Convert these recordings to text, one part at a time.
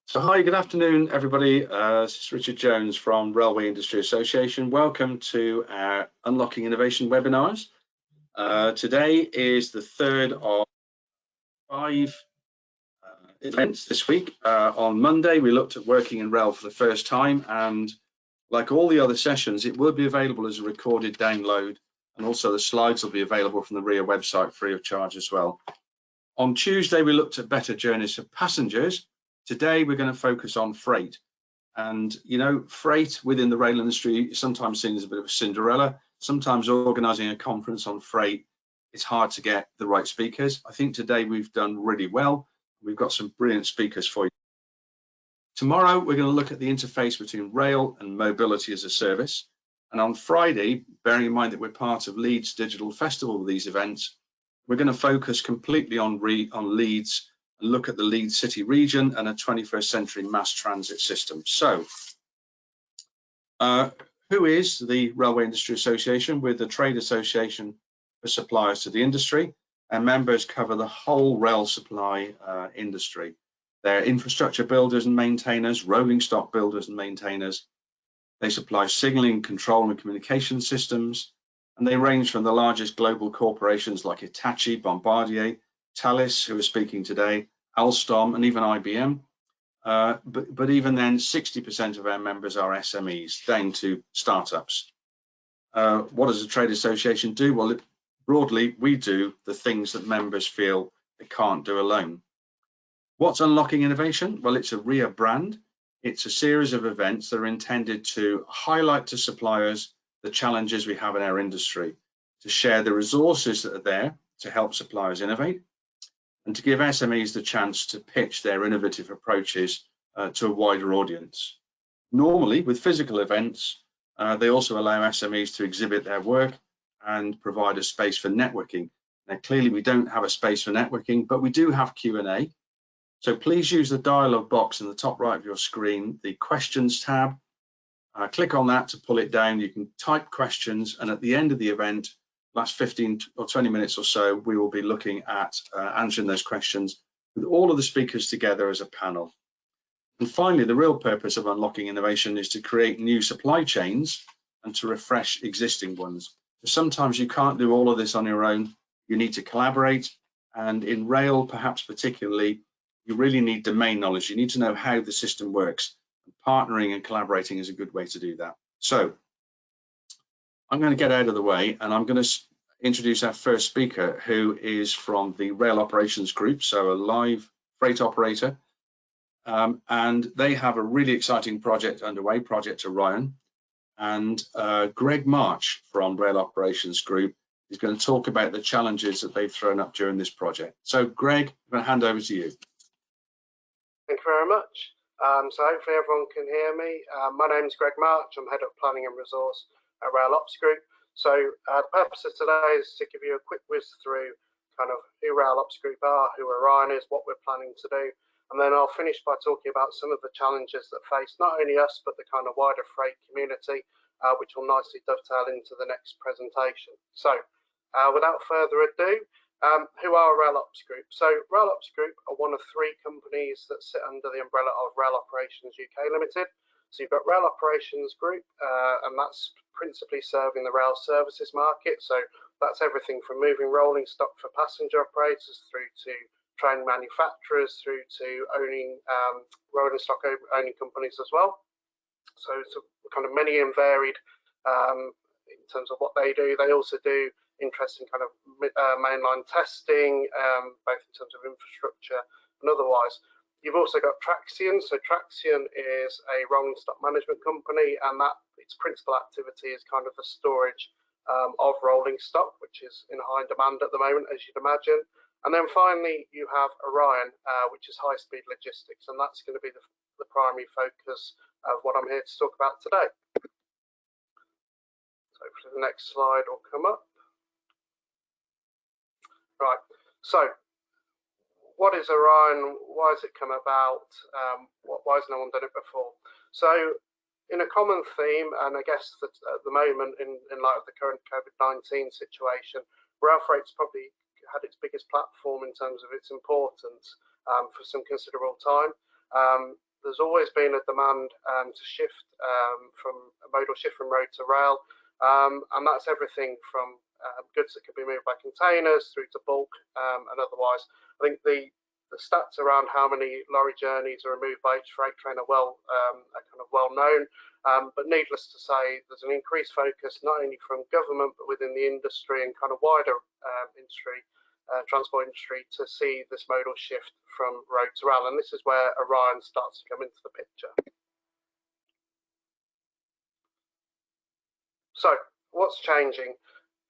So hi, good afternoon, everybody. This is Richard Jones from Railway Industry Association. Welcome to our Unlocking Innovation webinars. Today is the third of 5 events this week. On Monday, we looked at working in rail for the first time, and like all the other sessions, it will be available as a recorded download, and also the slides will be available from the RIA website free of charge as well. On Tuesday, we looked at better journeys for passengers. Today, we're going to focus on freight. And, you know, freight within the rail industry is sometimes seen as a bit of a Cinderella. Sometimes organising a conference on freight, it's hard to get the right speakers. I think today we've done really well. We've got some brilliant speakers for you. Tomorrow, we're going to look at the interface between rail and mobility as a service. And on Friday, bearing in mind that we're part of Leeds Digital Festival with these events, we're going to focus completely on Leeds and look at the Leeds city region and a 21st century mass transit system. So, who is the Railway Industry Association? We're the trade association for suppliers to the industry, and members cover the whole rail supply industry. They're infrastructure builders and maintainers, rolling stock builders and maintainers. They supply signalling, control and communication systems, and they range from the largest global corporations like Hitachi, Bombardier, Thales, who are speaking today, Alstom, and even IBM. But even then, 60% of our members are SMEs, down to startups. What does a trade association do? Well, broadly, we do the things that members feel they can't do alone. What's Unlocking Innovation? Well, it's a RIA brand. It's a series of events that are intended to highlight to suppliers the challenges we have in our industry, to share the resources that are there to help suppliers innovate, and to give SMEs the chance to pitch their innovative approaches to a wider audience. Normally, with physical events, they also allow SMEs to exhibit their work and provide a space for networking. Now, clearly, we don't have a space for networking, but we do have Q&A. So please use the dialog box in the top right of your screen, the questions tab. Click on that to pull it down. You can type questions, and at the end of the event, last 15 or 20 minutes or so, we will be looking at answering those questions with all of the speakers together as a panel. And finally, the real purpose of Unlocking Innovation is to create new supply chains and to refresh existing ones. Sometimes you can't do all of this on your own. You need to collaborate, and in rail, perhaps particularly, you really need domain knowledge. You need to know how the system works. Partnering and collaborating is a good way to do that. So I'm going to get out of the way, and I'm going to introduce our first speaker, who is from the Rail Operations Group, so a live freight operator. And they have a really exciting project underway, Project Orion. And Greg March from Rail Operations Group is going to talk about the challenges that they've thrown up during this project. So Greg, I'm going to hand over to you. Thank you very much. So hopefully everyone can hear me. My name is Greg March. I'm Head of Planning and Resource at Rail Ops Group. So the purpose of today is to give you a quick whiz through kind of who Rail Ops Group are, who Orion is, what we're planning to do. And then I'll finish by talking about some of the challenges that face not only us, but the kind of wider freight community, which will nicely dovetail into the next presentation. So without further ado, who are Rail Ops Group? So Rail Ops Group are one of 3 companies that sit under the umbrella of Rail Operations UK Limited. So you've got Rail Operations Group, and that's principally serving the rail services market. So that's everything from moving rolling stock for passenger operators through to train manufacturers, through to owning rolling stock owning companies as well. So it's kind of many and varied in terms of what they do. They also do interesting kind of mainline testing, both in terms of infrastructure and otherwise. You've also got Traxion. So Traxion is a rolling stock management company, and that its principal activity is kind of the storage of rolling stock, which is in high demand at the moment, as you'd imagine. And then finally, you have Orion, which is high-speed logistics, and that's going to be the primary focus of what I'm here to talk about today. So hopefully the next slide will come up. Right, so what is Orion? Why has it come about? Why has no one done it before? So in a common theme, and I guess that at the moment in light of the current COVID-19 situation, rail freight's probably had its biggest platform in terms of its importance for some considerable time. there's always been a demand to shift from a modal shift from road to rail, and that's everything from goods that can be moved by containers through to bulk and otherwise. I think the stats around how many lorry journeys are removed by each freight train are kind of well known, but needless to say, there's an increased focus not only from government but within the industry and kind of wider industry, transport industry, to see this modal shift from road to rail, and this is where Orion starts to come into the picture. So what's changing?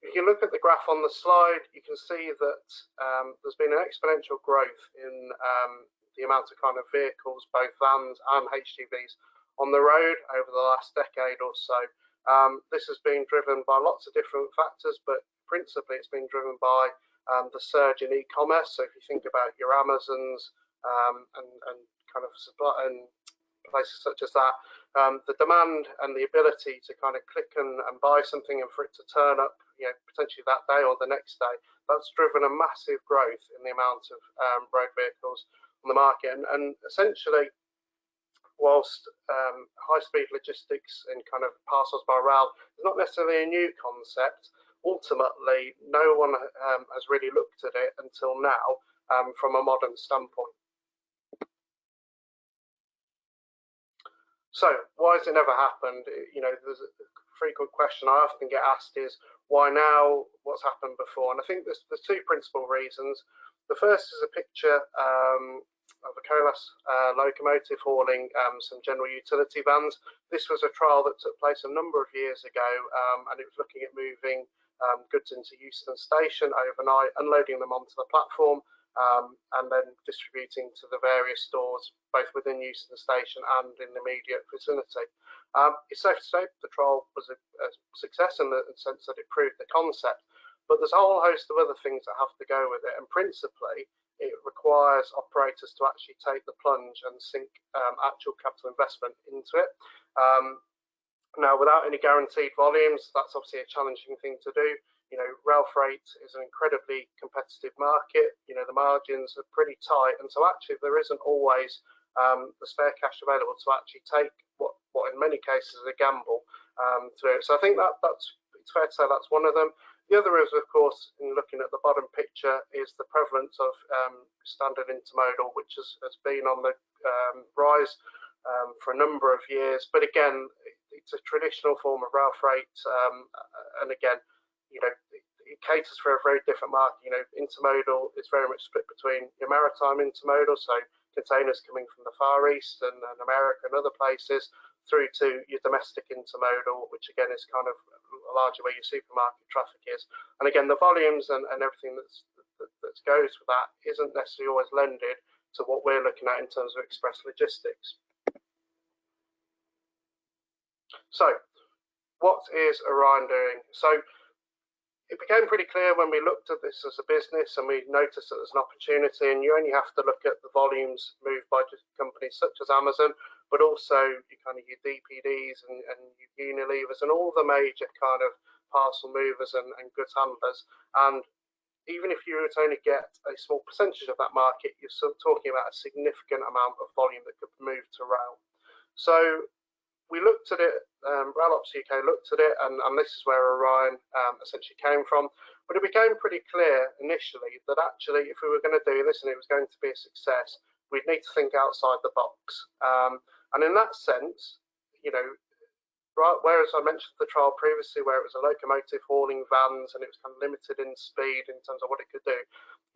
If you look at the graph on the slide, you can see that there's been an exponential growth in the amount of kind of vehicles, both vans and HGVs, on the road over the last decade or so. This has been driven by lots of different factors, but principally it's been driven by the surge in e-commerce. So if you think about your Amazons and kind of supply and places such as that, the demand and the ability to kind of click and buy something and for it to turn up, potentially that day or the next day, that's driven a massive growth in the amount of road vehicles on the market. And essentially, whilst high-speed logistics and kind of parcels by rail is not necessarily a new concept, ultimately no one has really looked at it until now from a modern standpoint. So why has it never happened? There's a frequent question I often get asked is, why now? What's happened before? And I think there's two principal reasons. The first is a picture of a colas locomotive hauling some general utility vans. This was a trial that took place a number of years ago, and it was looking at moving goods into Euston Station overnight, unloading them onto the platform, and then distributing to the various stores, both within Euston Station and in the immediate vicinity. It's safe to say the trial was a success in the sense that it proved the concept, but there's a whole host of other things that have to go with it, and principally it requires operators to actually take the plunge and sink actual capital investment into it. Now, without any guaranteed volumes, that's obviously a challenging thing to do. Rail freight is an incredibly competitive market. The margins are pretty tight, and so actually there isn't always the spare cash available to actually take what in many cases is a gamble to do it. So I think it's fair to say that's one of them. The other is, of course, in looking at the bottom picture, is the prevalence of standard intermodal, which has been on the rise for a number of years. But again, it's a traditional form of rail freight, and again, it caters for a very different market. Intermodal is very much split between your maritime intermodal, so containers coming from the Far East and America and other places, through to your domestic intermodal, which again is kind of largely where your supermarket traffic is. And again, the volumes and everything that goes with that isn't necessarily always lended to what we're looking at in terms of express logistics. So what is Orion doing? So it became pretty clear when we looked at this as a business, and we noticed that there's an opportunity, and you only have to look at the volumes moved by companies such as Amazon, but also your DPDs and your Unilevers and all the major kind of parcel movers and goods handlers. And even if you were to only get a small percentage of that market, you're still talking about a significant amount of volume that could move to rail. So we looked at it, Rail Ops UK looked at it, and this is where Orion essentially came from. But it became pretty clear initially that actually, if we were going to do this and it was going to be a success, we'd need to think outside the box. And in that sense, whereas I mentioned the trial previously where it was a locomotive hauling vans and it was kind of limited in speed in terms of what it could do,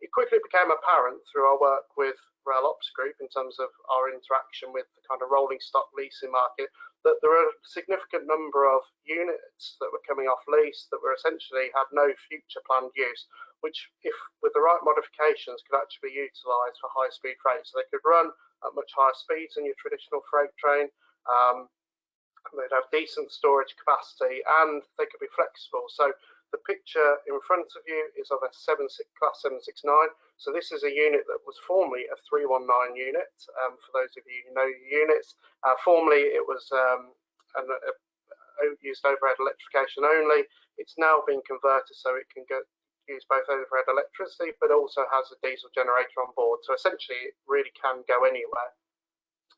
it quickly became apparent through our work with Rail Ops Group in terms of our interaction with the kind of rolling stock leasing market, that there are a significant number of units that were coming off lease that were essentially had no future planned use, which, if with the right modifications, could actually be utilised for high-speed freight. So they could run at much higher speeds than your traditional freight train. They'd have decent storage capacity, and they could be flexible. So the picture in front of you is of a class 769. So this is a unit that was formerly a 319 unit. For those of you who know units, formerly it was used overhead electrification only. It's now been converted so it can use both overhead electricity, but also has a diesel generator on board. So essentially, it really can go anywhere.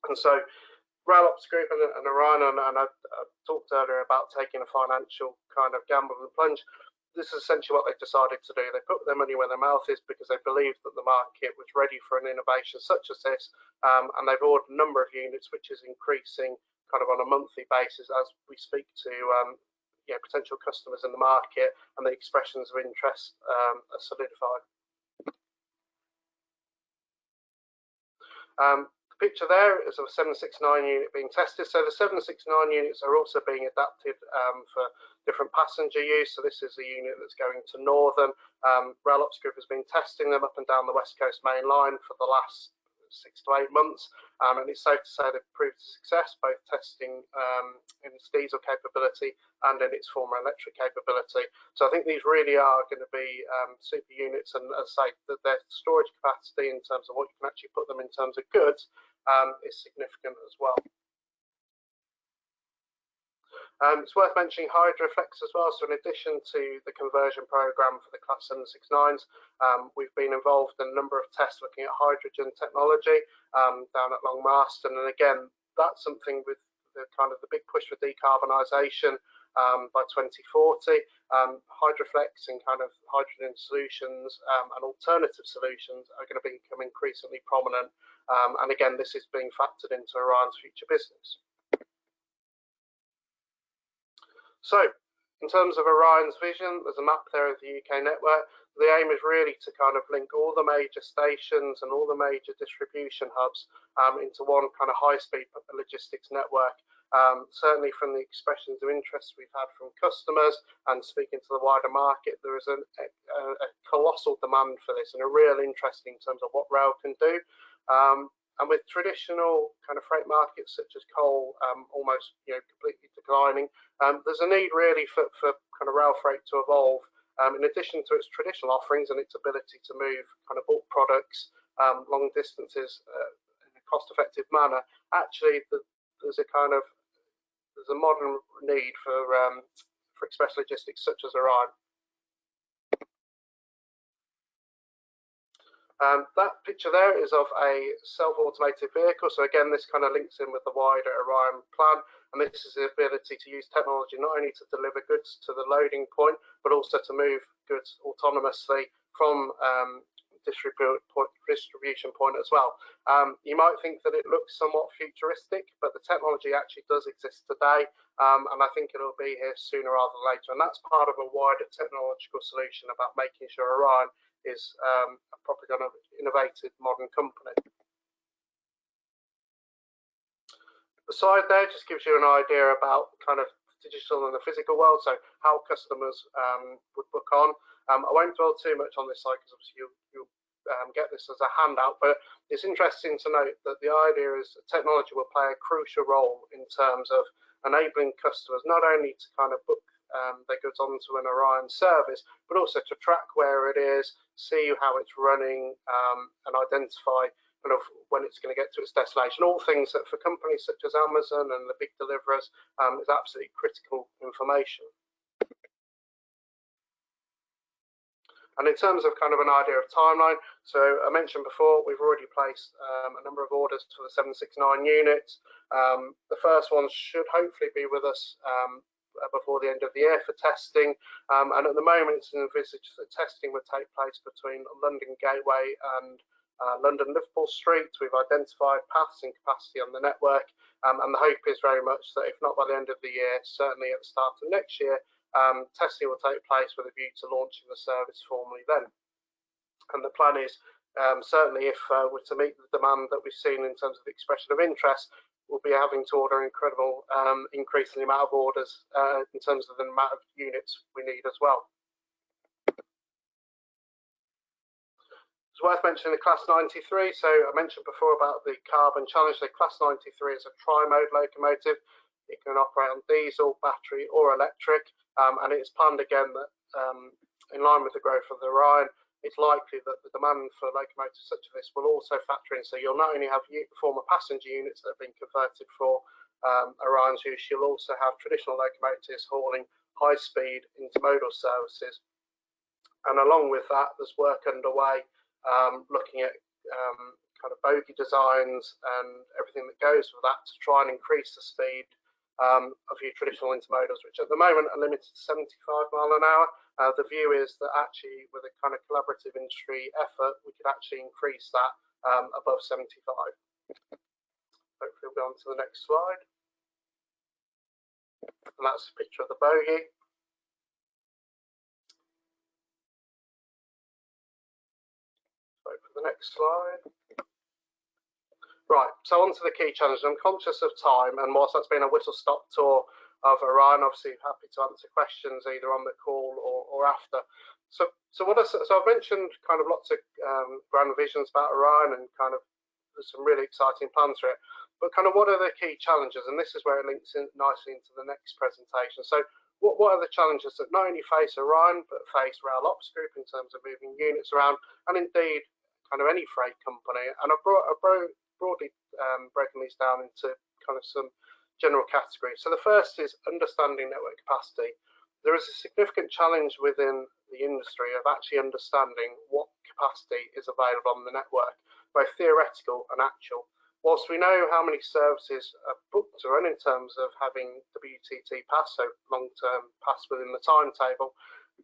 And so Rail Ops Group and Orion, and I talked earlier about taking a financial kind of gamble and plunge. This is essentially what they've decided to do. They put their money where their mouth is because they believed that the market was ready for an innovation such as this, and they've ordered a number of units, which is increasing kind of on a monthly basis as we speak to potential customers in the market, and the expressions of interest are solidified. The picture there is of a 769 unit being tested. So the 769 units are also being adapted for different passenger use. So this is a unit that's going to Northern. Rail Ops Group has been testing them up and down the West Coast main line for the last 6 to 8 months, and it's safe to say they've proved a success, both testing in its diesel capability and in its former electric capability. So I think these really are going to be super units, and as I say, that their storage capacity in terms of what you can actually put them in terms of goods is significant as well. It's worth mentioning Hydroflex as well. So in addition to the conversion program for the Class 769s, we've been involved in a number of tests looking at hydrogen technology down at Long Marston. And again, that's something with the kind of the big push for decarbonisation by 2040. Hydroflex and kind of hydrogen solutions and alternative solutions are going to become increasingly prominent. And again, this is being factored into Orion's future business. So, in terms of Orion's vision, there's a map there of the UK network. The aim is really to kind of link all the major stations and all the major distribution hubs into one kind of high-speed logistics network. Certainly from the expressions of interest we've had from customers and speaking to the wider market, there is a colossal demand for this and a real interest in terms of what rail can do. And with traditional kind of freight markets such as coal almost completely declining, there's a need really for kind of rail freight to evolve. In addition to its traditional offerings and its ability to move kind of bulk products long distances in a cost-effective manner, actually there's a modern need for express logistics such as Orion. That picture there is of a self-automated vehicle. So again, this kind of links in with the wider Orion plan, and this is the ability to use technology not only to deliver goods to the loading point, but also to move goods autonomously from distribution point as well. You might think that it looks somewhat futuristic, but the technology actually does exist today, and I think it'll be here sooner rather than later. And that's part of a wider technological solution about making sure Orion is a proper kind of innovative modern company. The slide there just gives you an idea about kind of digital and the physical world, so how customers would book on. I won't dwell too much on this slide because obviously you'll get this as a handout, but it's interesting to note that the idea is that technology will play a crucial role in terms of enabling customers not only to kind of book their goods onto an Orion service, but also to track where it is, see how it's running, and identify kind of when it's going to get to its destination. All things that for companies such as Amazon and the big deliverers is absolutely critical information. And in terms of kind of an idea of timeline, so I mentioned before, we've already placed a number of orders for the 769 units. The first ones should hopefully be with us before the end of the year for testing, and at the moment it's envisaged that testing would take place between London Gateway and London Liverpool Street. We've identified paths and capacity on the network, and the hope is very much that if not by the end of the year, certainly at the start of next year, testing will take place with a view to launching the service formally then. And the plan is certainly if we're to meet the demand that we've seen in terms of the expression of interest, we'll be having to order an incredible increase in the amount of orders in terms of the amount of units we need as well. It's worth mentioning the Class 93. So I mentioned before about the Carbon Challenge. The Class 93 is a tri-mode locomotive. It can operate on diesel, battery or electric, and it's planned again that in line with the growth of the Orion, it's likely that the demand for locomotives such as this will also factor in. So you'll not only have former passenger units that have been converted for Orion's use, you'll also have traditional locomotives hauling high-speed intermodal services. And along with that, there's work underway looking at kind of bogie designs and everything that goes with that to try and increase the speed of your traditional intermodals, which at the moment are limited to 75 mile an hour. The view is that actually with a kind of collaborative industry effort, we could actually increase that above 75. Hopefully we'll go on to the next slide. And that's a picture of the bogie. Wait for the next slide. Right, so on to the key challenges. I'm conscious of time, and whilst that's been a whistle-stop tour of Orion, obviously happy to answer questions either on the call or after. So I've mentioned kind of lots of grand visions about Orion, and kind of there's some really exciting plans for it. But kind of what are the key challenges? And this is where it links in nicely into the next presentation. So what are the challenges that not only face Orion, but face Rail Ops Group in terms of moving units around, and indeed kind of any freight company? And I've broadly broken these down into kind of some general categories. So the first is understanding network capacity. There is a significant challenge within the industry of actually understanding what capacity is available on the network, both theoretical and actual. Whilst we know how many services are booked to run in terms of having WTT pass, so long-term pass within the timetable,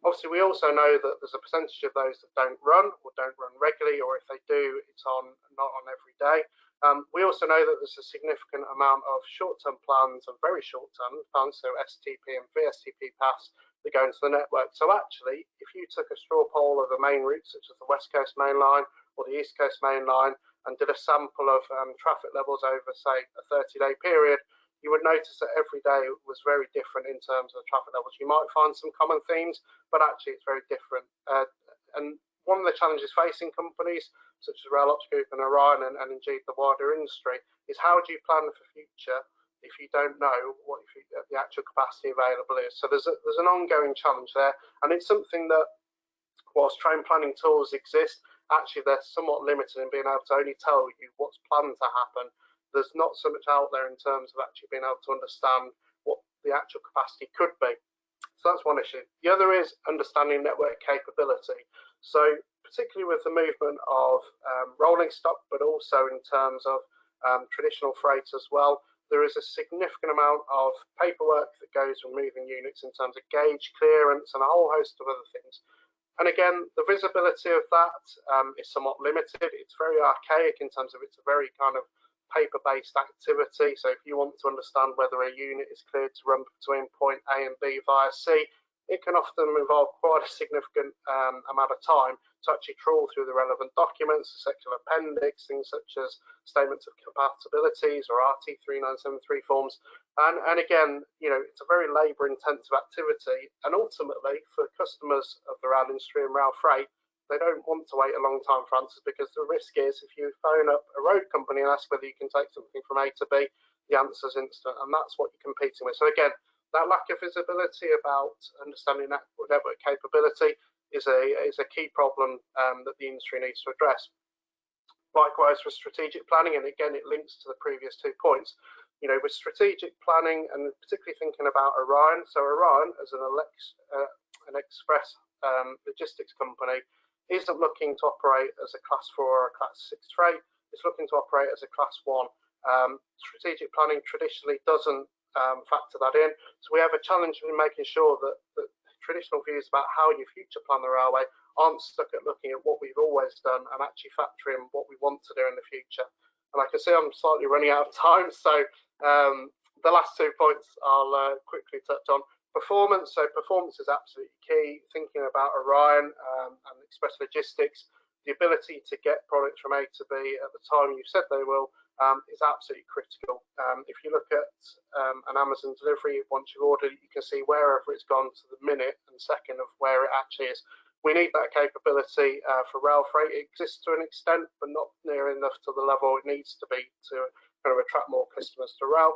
obviously we also know that there's a percentage of those that don't run or don't run regularly, or if they do, it's not on every day. We also know that there's a significant amount of short-term plans and very short-term plans, so STP and VSTP pass, that go into the network. So actually, if you took a straw poll of a main route, such as the West Coast Main Line or the East Coast Main Line, and did a sample of traffic levels over, say, a 30-day period, you would notice that every day was very different in terms of the traffic levels. You might find some common themes, but actually it's very different. And one of the challenges facing companies such as Rail Ops Group and Orion, and indeed the wider industry, is how do you plan for future if you don't know what the actual capacity available is? So there's an ongoing challenge there, and it's something that, whilst train planning tools exist, actually they're somewhat limited in being able to only tell you what's planned to happen. There's not so much out there in terms of actually being able to understand what the actual capacity could be. So that's one issue. The other is understanding network capability. So particularly with the movement of rolling stock, but also in terms of traditional freight as well, there is a significant amount of paperwork that goes with moving units in terms of gauge clearance and a whole host of other things. And again, the visibility of that is somewhat limited. It's very archaic in terms of it's a very kind of paper-based activity. So if you want to understand whether a unit is cleared to run between point A and B via C, it can often involve quite a significant amount of time to actually trawl through the relevant documents, the section appendix, things such as statements of compatibilities or RT3973 forms. And again, you know, it's a very labour-intensive activity. And ultimately, for customers of the rail industry and rail freight, they don't want to wait a long time for answers, because the risk is if you phone up a road company and ask whether you can take something from A to B, the answer's instant, and that's what you're competing with. So again, that lack of visibility about understanding network capability is a key problem that the industry needs to address. Likewise for strategic planning, and again it links to the previous 2 points. You know, with strategic planning, and particularly thinking about Orion, so Orion as an express logistics company isn't looking to operate as a class 4 or a class 6 freight. It's looking to operate as a class 1. Strategic planning traditionally doesn't factor that in. So we have a challenge in making sure that traditional views about how you future plan the railway aren't stuck at looking at what we've always done and actually factor in what we want to do in the future. And I can see I'm slightly running out of time, so the last 2 points I'll quickly touch on. Performance. So performance is absolutely key. Thinking about Orion and express logistics, the ability to get products from A to B at the time you said they will is absolutely critical. If you look at an Amazon delivery, once you've ordered it, you can see wherever it's gone to the minute and second of where it actually is. We need that capability for rail freight. It exists to an extent, but not near enough to the level it needs to be to kind of attract more customers to rail.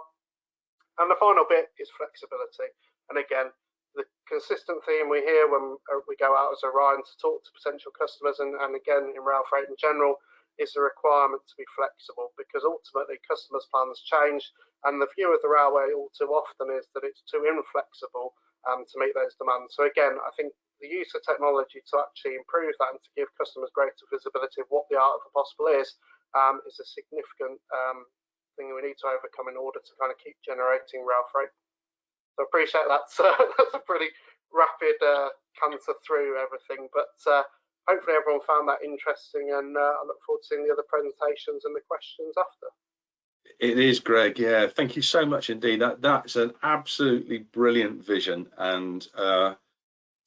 And the final bit is flexibility. And again, the consistent theme we hear when we go out as Orion to talk to potential customers, and again in rail freight in general, is the requirement to be flexible, because ultimately customers' plans change, and the view of the railway all too often is that it's too inflexible to meet those demands. So again, I think the use of technology to actually improve that and to give customers greater visibility of what the art of the possible is is a significant thing we need to overcome in order to kind of keep generating rail freight. So I appreciate that's a pretty rapid canter through everything, but hopefully everyone found that interesting, and I look forward to seeing the other presentations and the questions after. It is, Greg. Yeah, thank you so much indeed. That's an absolutely brilliant vision, and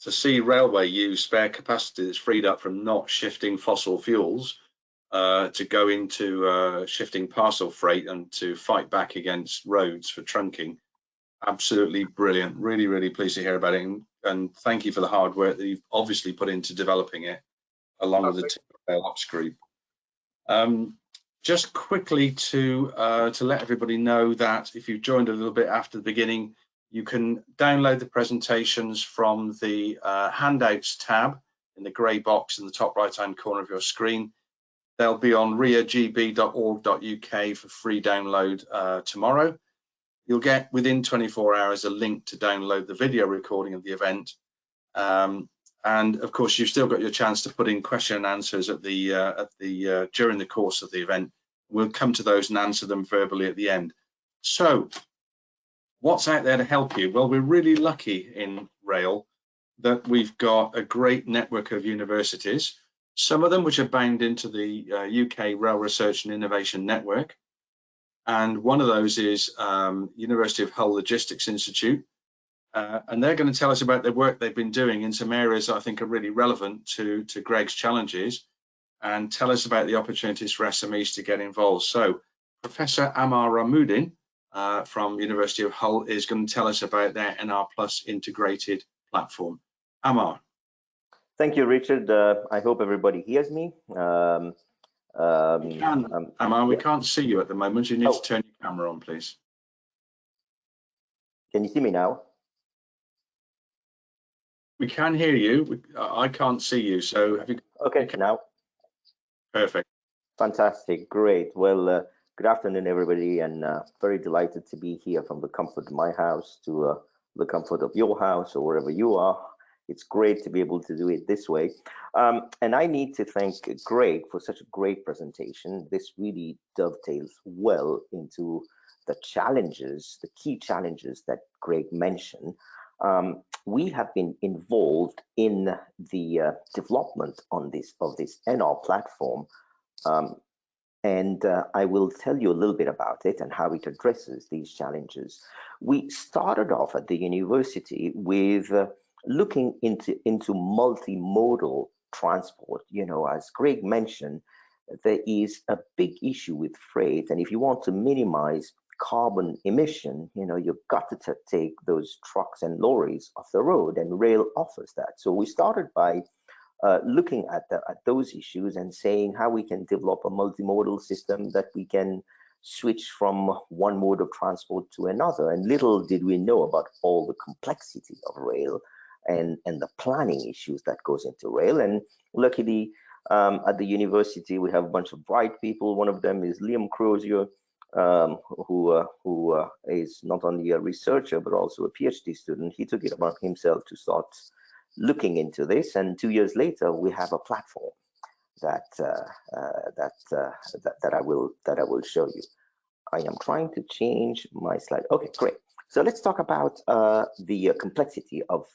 to see railway use spare capacity that's freed up from not shifting fossil fuels to go into shifting parcel freight and to fight back against roads for trunking. Absolutely brilliant. Really, really pleased to hear about it, and thank you for the hard work that you've obviously put into developing it along with the Rail Ops group. Just quickly to let everybody know that if you've joined a little bit after the beginning, you can download the presentations from the handouts tab in the grey box in the top right hand corner of your screen. They'll be on riagb.org.uk for free download tomorrow. You'll get within 24 hours a link to download the video recording of the event. And of course, you've still got your chance to put in question and answers at the during the course of the event. We'll come to those and answer them verbally at the end. So, what's out there to help you? Well, we're really lucky in rail that we've got a great network of universities, some of them which are bound into the UK Rail Research and Innovation Network. And one of those is University of Hull Logistics Institute. And they're going to tell us about the work they've been doing in some areas that I think are really relevant to Greg's challenges, and tell us about the opportunities for SMEs to get involved. So Professor Amar Ramoudin from University of Hull is going to tell us about their NR Plus integrated platform. Amar. Thank you, Richard. I hope everybody hears me. Amar, we can't see you at the moment. You need to turn your camera on, please. Can you see me now? We can hear you. I can't see you. So have you? Okay, now. Perfect. Fantastic. Great. Well, good afternoon, everybody, and very delighted to be here from the comfort of my house to the comfort of your house or wherever you are. It's great to be able to do it this way. And I need to thank Greg for such a great presentation. This really dovetails well into the challenges, the key challenges that Greg mentioned. We have been involved in the development of this NR platform, and I will tell you a little bit about it and how it addresses these challenges. We started off at the university with looking into multimodal transport. You know, as Greg mentioned, there is a big issue with freight, and if you want to minimize carbon emission, you know, you've got to take those trucks and lorries off the road, and rail offers that. So we started by looking at those issues and saying how we can develop a multimodal system that we can switch from one mode of transport to another. And little did we know about all the complexity of rail and the planning issues that goes into rail. And luckily, at the university, we have a bunch of bright people. One of them is Liam Crozier, who is not only a researcher but also a PhD student. He took it upon himself to start looking into this, and 2 years later we have a platform that I will show you. I am trying to change my slide. Okay, great. So let's talk about the complexity of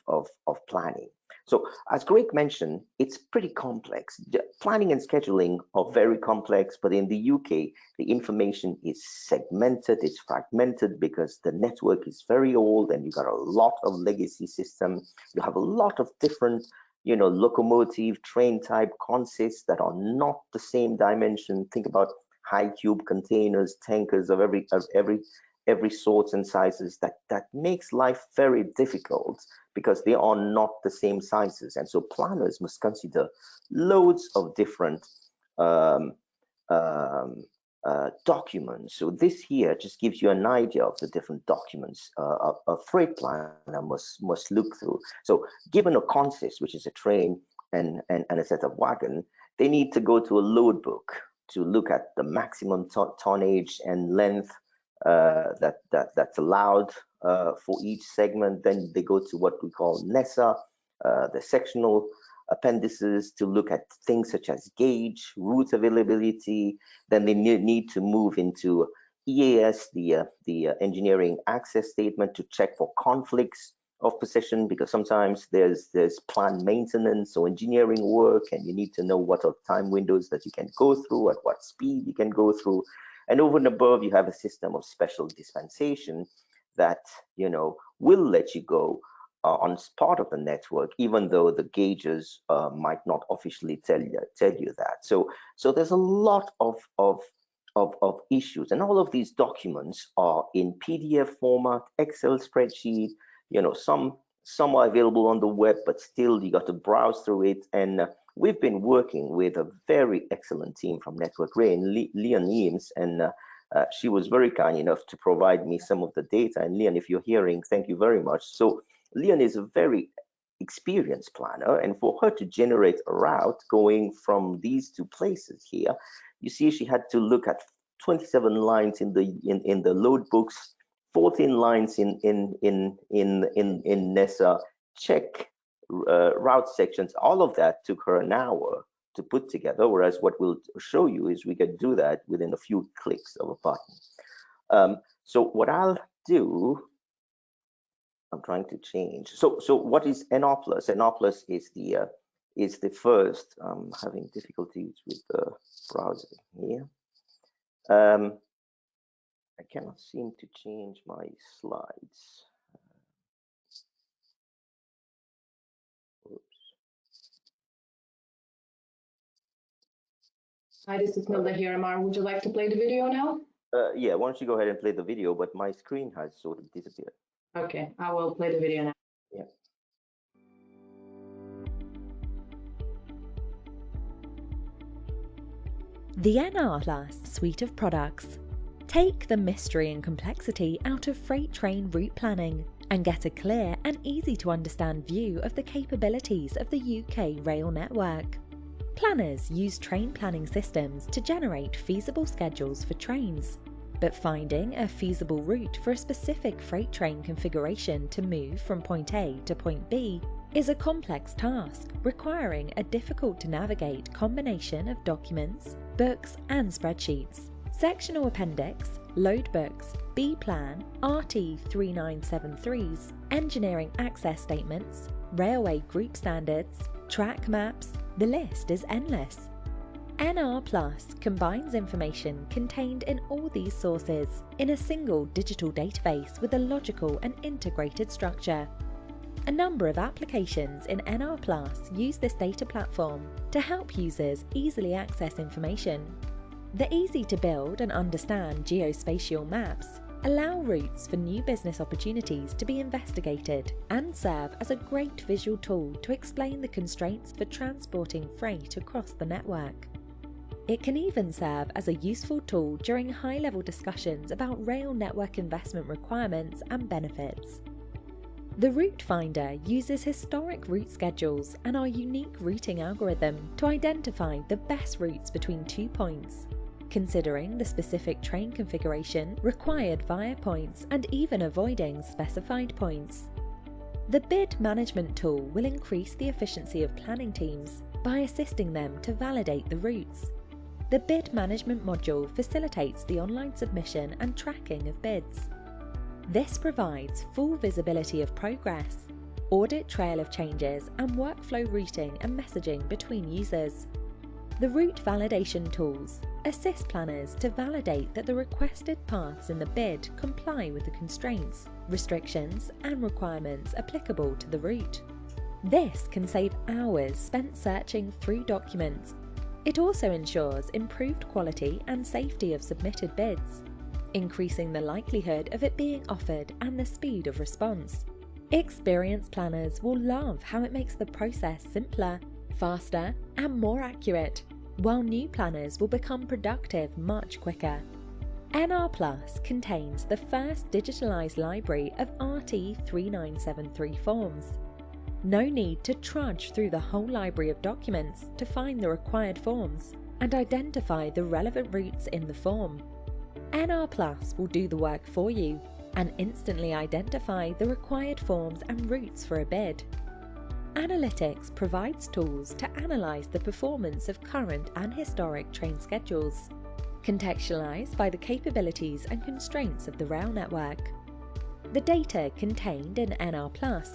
planning. So as Greg mentioned, it's pretty complex. Planning and scheduling are very complex, but in the UK, the information is segmented, it's fragmented because the network is very old and you've got a lot of legacy system. You have a lot of different, you know, locomotive, train type concepts that are not the same dimension. Think about high cube containers, tankers of every sorts and sizes. That makes life very difficult because they are not the same sizes, and so planners must consider loads of different documents. So this here just gives you an idea of the different documents a freight planner must look through. So given a consist, which is a train and a set of wagon, they need to go to a load book to look at the maximum tonnage and length that's allowed for each segment. Then they go to what we call NESA, the sectional appendices to look at things such as gauge, route availability. Then they need to move into EAS, the engineering access statement, to check for conflicts of possession, because sometimes there's planned maintenance or engineering work, and you need to know what are time windows that you can go through, at what speed you can go through. And over and above, you have a system of special dispensation that, you know, will let you go on part of the network, even though the gauges might not officially tell you that. So there's a lot of issues, and all of these documents are in PDF format, Excel spreadsheet. You know, some are available on the web, but still you got to browse through it. And we've been working with a very excellent team from UKRRIN, Leon Eames, and she was very kind enough to provide me some of the data. And Leon, if you're hearing, thank you very much. So Leon is a very experienced planner, and for her to generate a route going from these two places here, you see she had to look at 27 lines in the load books, 14 lines in NESA, check route sections. All of that took her an hour to put together, whereas what we'll show you is we can do that within a few clicks of a button. So what I'll do, I'm trying to change. So what is NR Plus? NR Plus is the first. I'm having difficulties with the browser here. I cannot seem to change my slides. Oops. Hi, this is Milda here, Amar. Would you like to play the video now? Yeah, why don't you go ahead and play the video, but my screen has sort of disappeared. Okay, I will play the video now. Yeah. The NR Plus suite of products. Take the mystery and complexity out of freight train route planning and get a clear and easy to understand view of the capabilities of the UK rail network. Planners use train planning systems to generate feasible schedules for trains, but finding a feasible route for a specific freight train configuration to move from point A to point B is a complex task requiring a difficult to navigate combination of documents, books and spreadsheets. Sectional appendix, load books, B-plan, RT3973s, engineering access statements, railway group standards, track maps, the list is endless. NR Plus combines information contained in all these sources in a single digital database with a logical and integrated structure. A number of applications in NR Plus use this data platform to help users easily access information. The easy-to-build and understand geospatial maps allow routes for new business opportunities to be investigated and serve as a great visual tool to explain the constraints for transporting freight across the network. It can even serve as a useful tool during high-level discussions about rail network investment requirements and benefits. The Route Finder uses historic route schedules and our unique routing algorithm to identify the best routes between 2 points, considering the specific train configuration required via points and even avoiding specified points. The bid management tool will increase the efficiency of planning teams by assisting them to validate the routes. The bid management module facilitates the online submission and tracking of bids. This provides full visibility of progress, audit trail of changes and workflow routing and messaging between users. The route validation tools assist planners to validate that the requested paths in the bid comply with the constraints, restrictions and requirements applicable to the route. This can save hours spent searching through documents. It also ensures improved quality and safety of submitted bids, increasing the likelihood of it being offered and the speed of response. Experienced planners will love how it makes the process simpler, faster and more accurate, while new planners will become productive much quicker. NR Plus contains the first digitalised library of RT3973 forms. No need to trudge through the whole library of documents to find the required forms and identify the relevant routes in the form. NR Plus will do the work for you and instantly identify the required forms and routes for a bid. Analytics provides tools to analyse the performance of current and historic train schedules, contextualised by the capabilities and constraints of the rail network. The data contained in NR+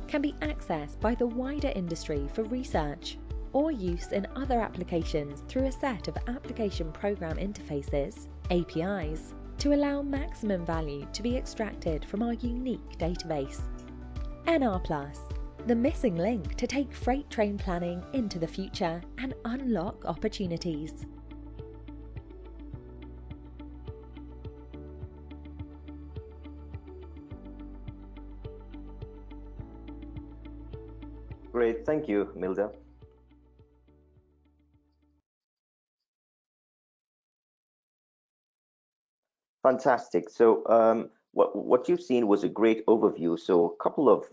can be accessed by the wider industry for research or use in other applications through a set of application program interfaces, APIs, to allow maximum value to be extracted from our unique database. NR+, the missing link to take freight train planning into the future and unlock opportunities. Great, thank you, Milda. Fantastic. So what you've seen was a great overview. So a couple of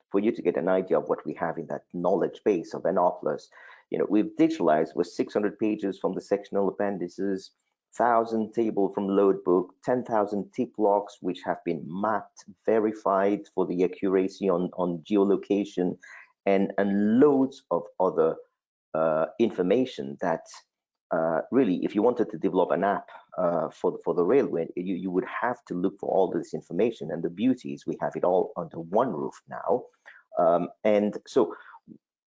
for you to get an idea of what we have in that knowledge base of NR+. You know, we've digitalized with 600 pages from the sectional appendices, 1,000 table from load book, 10,000 tip logs, which have been mapped, verified for the accuracy on geolocation, and loads of other information that really, if you wanted to develop an app for the railway, you would have to look for all this information. And the beauty is we have it all under one roof now. And so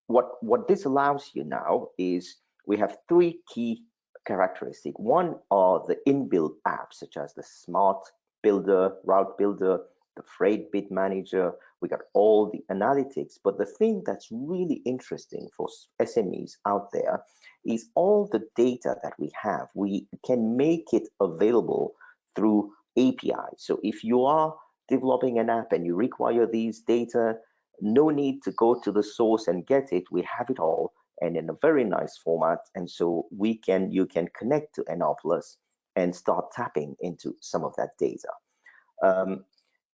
what this allows you now is we have three key characteristics. One are the inbuilt apps, such as the Smart Builder, Route Builder, the Freight Bid Manager. We got all the analytics. But the thing that's really interesting for SMEs out there is all the data that we have. We can make it available through APIs. So if you are developing an app and you require these data, no need to go to the source and get it. We have it all and in a very nice format. And so you can connect to NR+ and start tapping into some of that data.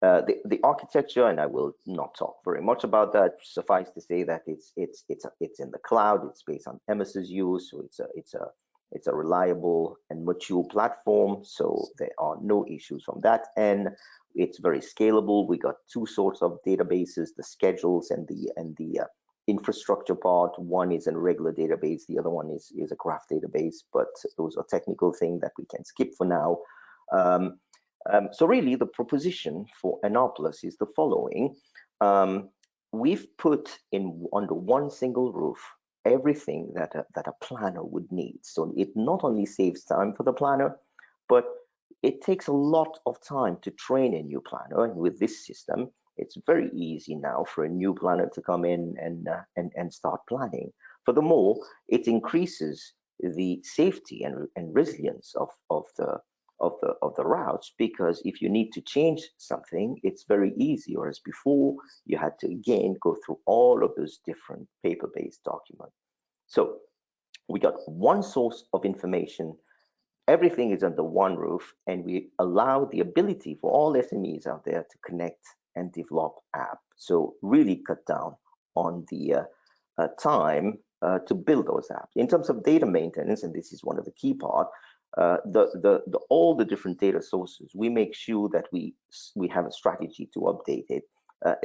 The architecture, and I will not talk very much about that. Suffice to say that it's in the cloud. It's based on MSSU, so it's a reliable and mature platform. So there are no issues from that, and it's very scalable. We got two sorts of databases: the schedules and the infrastructure part. One is a regular database. The other one is a graph database. But those are technical things that we can skip for now. So really, the proposition for NR+ is the following. We've put under one single roof everything that a planner would need. So it not only saves time for the planner, but it takes a lot of time to train a new planner. And with this system, it's very easy now for a new planner to come in and start planning. Furthermore, it increases the safety and resilience of the routes, because if you need to change something, it's very easy. Whereas before, you had to again go through all of those different paper-based documents. So we got one source of information. Everything is under one roof, and we allow the ability for all SMEs out there to connect and develop apps. So really cut down on the time to build those apps. In terms of data maintenance, and this is one of the key parts, all the different data sources, we make sure that we have a strategy to update it.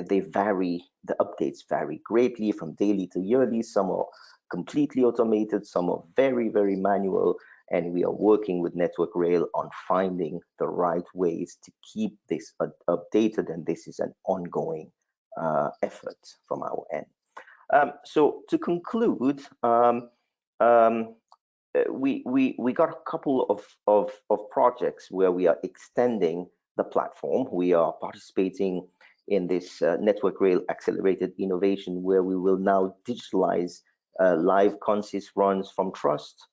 They vary, the updates vary greatly from daily to yearly. Some are completely automated, some are very, very manual, and we are working with Network Rail on finding the right ways to keep this updated, and this is an ongoing effort from our end. So to conclude, we got a couple of projects where we are extending the platform. We are participating in this Network Rail Accelerated Innovation, where we will now digitalize live consist runs from trust.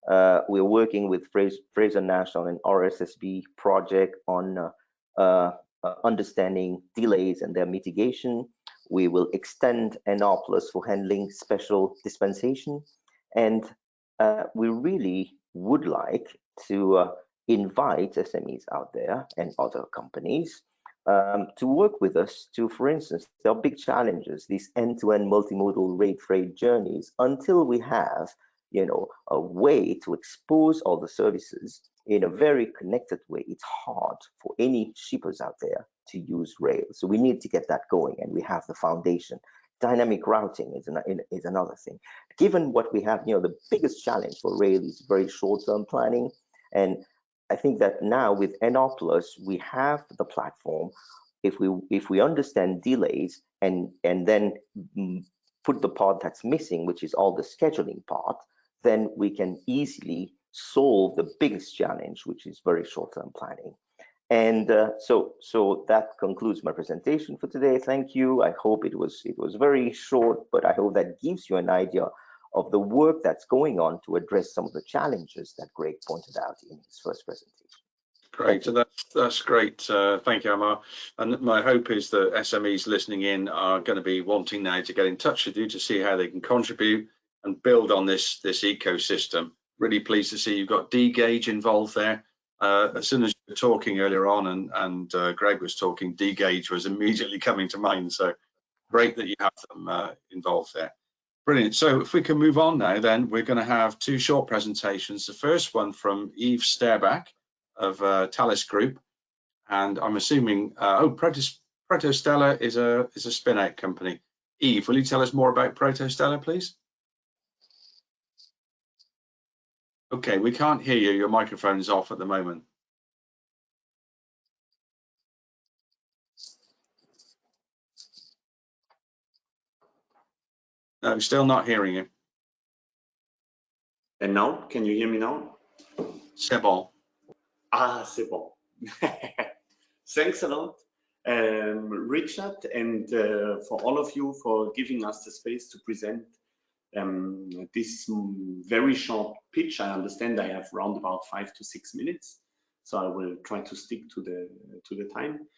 We're working with Fraser National and RSSB project on understanding delays and their mitigation. We will extend NR+ for handling special dispensation, and we really would like to invite SMEs out there and other companies to work with us to, for instance, there are big challenges, these end-to-end multimodal rate freight journeys. Until we have, you know, a way to expose all the services in a very connected way, it's hard for any shippers out there to use rail. So we need to get that going, and we have the foundation dynamic routing is another thing. Given what we have, the biggest challenge for rail is very short-term planning. And I think that now with NR+, we have the platform. If we understand delays and then put the part that's missing, which is all the scheduling part, then we can easily solve the biggest challenge, which is very short-term planning. And so that concludes my presentation for today. Thank you. I hope it was very short, but I hope that gives you an idea of the work that's going on to address some of the challenges that Greg pointed out in his first presentation. Great, so that's great. Thank you, Amar. And my hope is that SMEs listening in are going to be wanting now to get in touch with you to see how they can contribute and build on this ecosystem. Really pleased to see you've got D-Gauge involved there. As soon as you were talking earlier on and Greg was talking, D-Gauge was immediately coming to mind. So great that you have them involved there. Brilliant. So if we can move on now, then we're going to have two short presentations. The first one from Yves Sterback of Thales Group, and I'm assuming Protostella is a spin-out company. Yves, will you tell us more about Protostella, please? Okay, we can't hear you. Your microphone is off at the moment. No, still not hearing you. And now, can you hear me now? C'est bon. Ah, c'est bon. Thanks a lot, Richard, and for all of you for giving us the space to present this very short pitch. I understand I have around about 5 to 6 minutes, so I will try to stick to the time.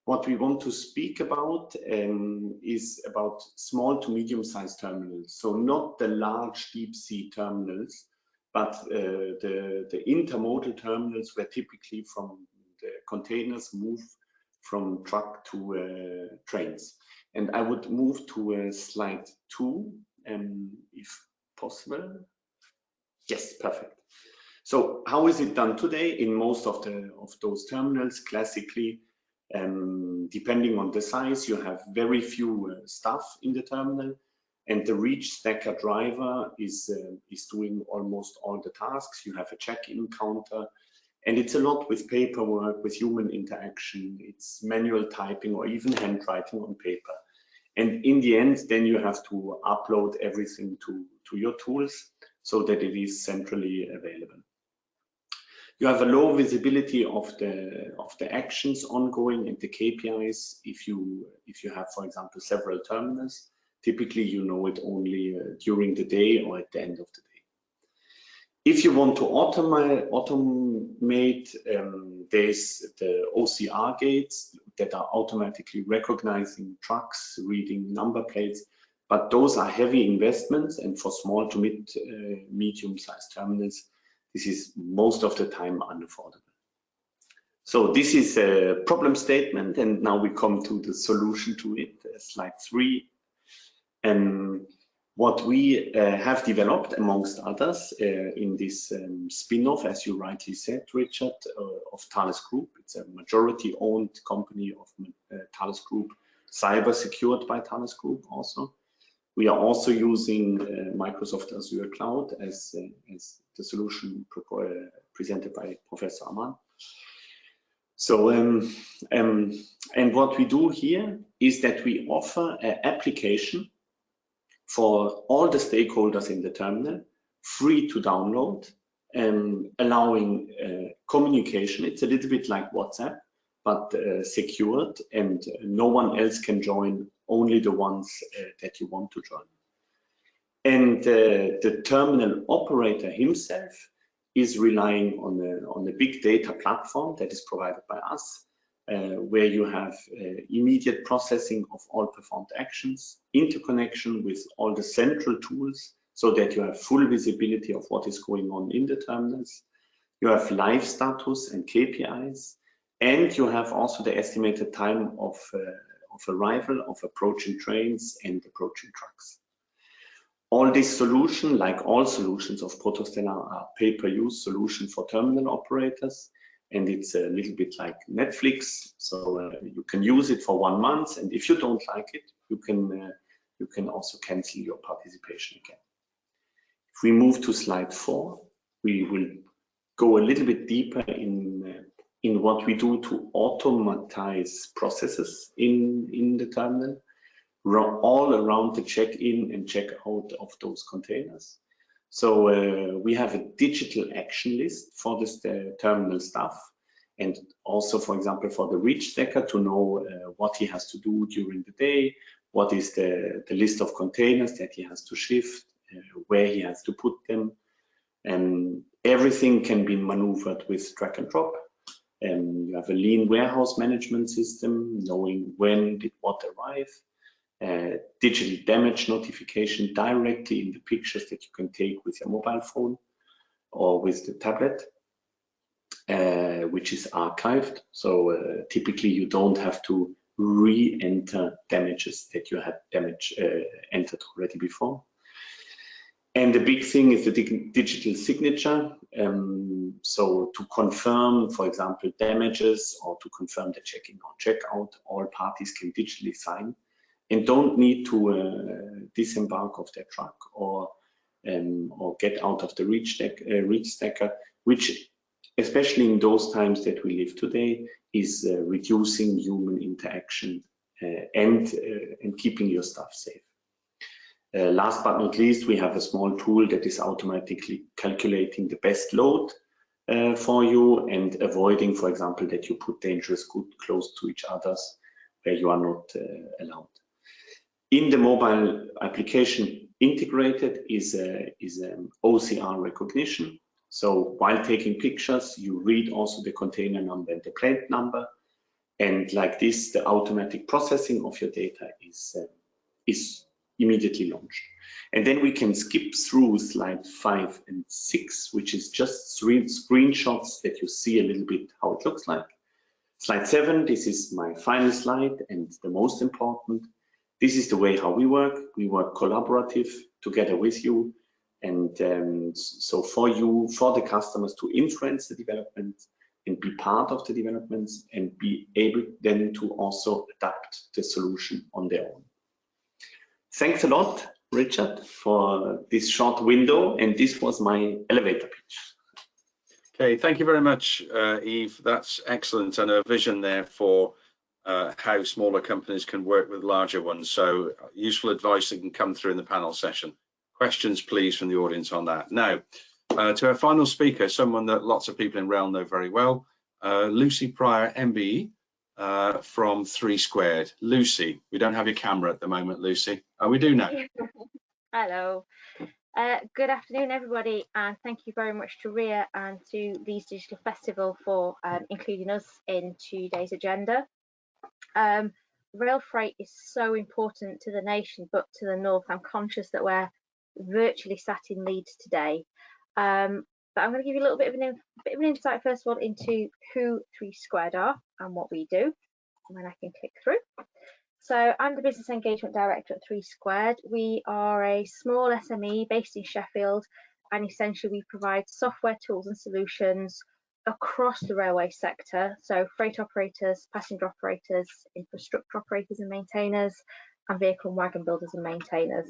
What we want to speak about is about small to medium-sized terminals. So not the large deep sea terminals, but the intermodal terminals where typically from the containers move from truck to trains. And I would move to slide 2, if possible. Yes, perfect. So how is it done today in most of those terminals? Classically, depending on the size, you have very few staff in the terminal, and the reach stacker driver is doing almost all the tasks. You have a check-in counter, and it's a lot with paperwork, with human interaction. It's manual typing or even handwriting on paper. And in the end, then you have to upload everything to your tools so that it is centrally available. You have a low visibility of the actions ongoing and the KPIs if you have, for example, several terminals. Typically, you know it only during the day or at the end of the day. If you want to automate, there's the OCR gates that are automatically recognizing trucks, reading number plates, but those are heavy investments, and for small to medium-sized terminals, this is most of the time unaffordable. So this is a problem statement, and now we come to the solution to it, slide 3. What we have developed, amongst others, in this spin-off, as you rightly said, Richard, of Thales Group. It's a majority-owned company of Thales Group, cyber-secured by Thales Group also. We are also using Microsoft Azure Cloud as the solution presented by Professor Aman. So, and what we do here is that we offer an application for all the stakeholders in the terminal, free to download, allowing communication. It's a little bit like WhatsApp, but secured, and no one else can join, only the ones that you want to join. And the terminal operator himself is relying on a big data platform that is provided by us, where you have immediate processing of all performed actions, interconnection with all the central tools, so that you have full visibility of what is going on in the terminals. You have live status and KPIs, and you have also the estimated time of arrival of approaching trains and approaching trucks. All this solution, like all solutions of Protostella, are pay-per-use solution for terminal operators. And it's a little bit like Netflix, so you can use it for 1 month, and if you don't like it, you can you can also cancel your participation again. If we move to slide 4, we will go a little bit deeper in what we do to automatize processes in the terminal, all around the check-in and check-out of those containers. So we have a digital action list for this terminal staff, and also, for example, for the reach stacker to know what he has to do during the day, what is the list of containers that he has to shift, where he has to put them. And everything can be maneuvered with drag and drop. You have a lean warehouse management system, knowing when did what arrive. Digital damage notification directly in the pictures that you can take with your mobile phone or with the tablet, which is archived. So typically you don't have to re-enter damages that you had entered already before. And the big thing is the digital signature. So to confirm, for example, damages, or to confirm the check-in or check-out, all parties can digitally sign and don't need to disembark of their truck or get out of the reach stacker, which, especially in those times that we live today, is reducing human interaction and keeping your staff safe. Last but not least, we have a small tool that is automatically calculating the best load for you and avoiding, for example, that you put dangerous goods close to each other's where you are not allowed. In the mobile application integrated is OCR recognition. So while taking pictures, you read also the container number and the plate number. And like this, the automatic processing of your data is immediately launched. And then we can skip through slide 5 and 6, which is just 3 screenshots that you see a little bit how it looks like. Slide 7, this is my final slide and the most important. This is the way how we work. We work collaborative together with you. And so for you, for the customers to influence the development and be part of the developments and be able then to also adapt the solution on their own. Thanks a lot, Richard, for this short window, and this was my elevator pitch. Okay, thank you very much, Yves. That's excellent, and a vision there for how smaller companies can work with larger ones. So useful advice that can come through in the panel session. Questions, please, from the audience on that. Now, to our final speaker, someone that lots of people in Rail know very well, Lucy Pryor, MBE. From 3 Squared. Lucy, we don't have your camera at the moment, Lucy. Oh, we do now. Hello. Good afternoon, everybody, and thank you very much to RIA and to Leeds Digital Festival for including us in today's agenda. Rail freight is so important to the nation, but to the north. I'm conscious that we're virtually sat in Leeds today. But I'm going to give you a little bit of an insight, first of all, into who 3 Squared are and what we do, and then I can click through. So I'm the Business Engagement Director at 3 Squared. We are a small SME based in Sheffield, and essentially we provide software tools and solutions across the railway sector. So freight operators, passenger operators, infrastructure operators and maintainers, and vehicle and wagon builders and maintainers.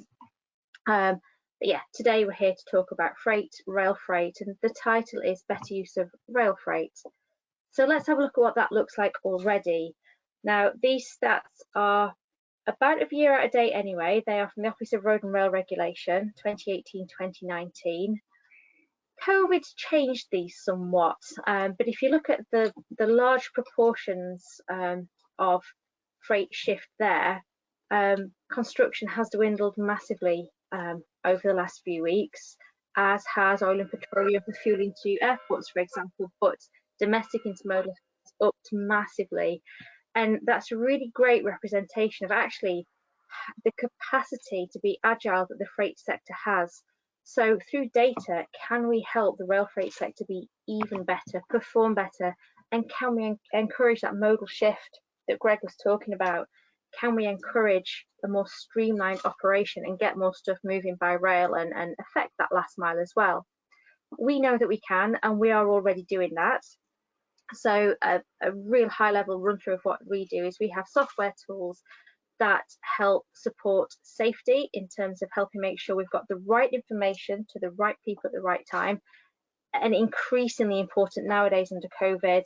But yeah, today we're here to talk about freight, rail freight, and the title is Better Use of Rail Freight. So let's have a look at what that looks like already. Now, these stats are about a year out of date anyway. They are from the Office of Road and Rail Regulation, 2018-2019. COVID's changed these somewhat, but if you look at the large proportions of freight shift there, construction has dwindled massively over the last few weeks, as has oil and petroleum for fuel into airports, for example, but domestic intermodal has upped massively. And that's a really great representation of actually the capacity to be agile that the freight sector has. So through data, can we help the rail freight sector be even better, perform better, and can we encourage that modal shift that Greg was talking about? Can we encourage a more streamlined operation and get more stuff moving by rail and affect that last mile as well? We know that we can, and we are already doing that. So a real high level run through of what we do is we have software tools that help support safety in terms of helping make sure we've got the right information to the right people at the right time. And increasingly important nowadays under COVID,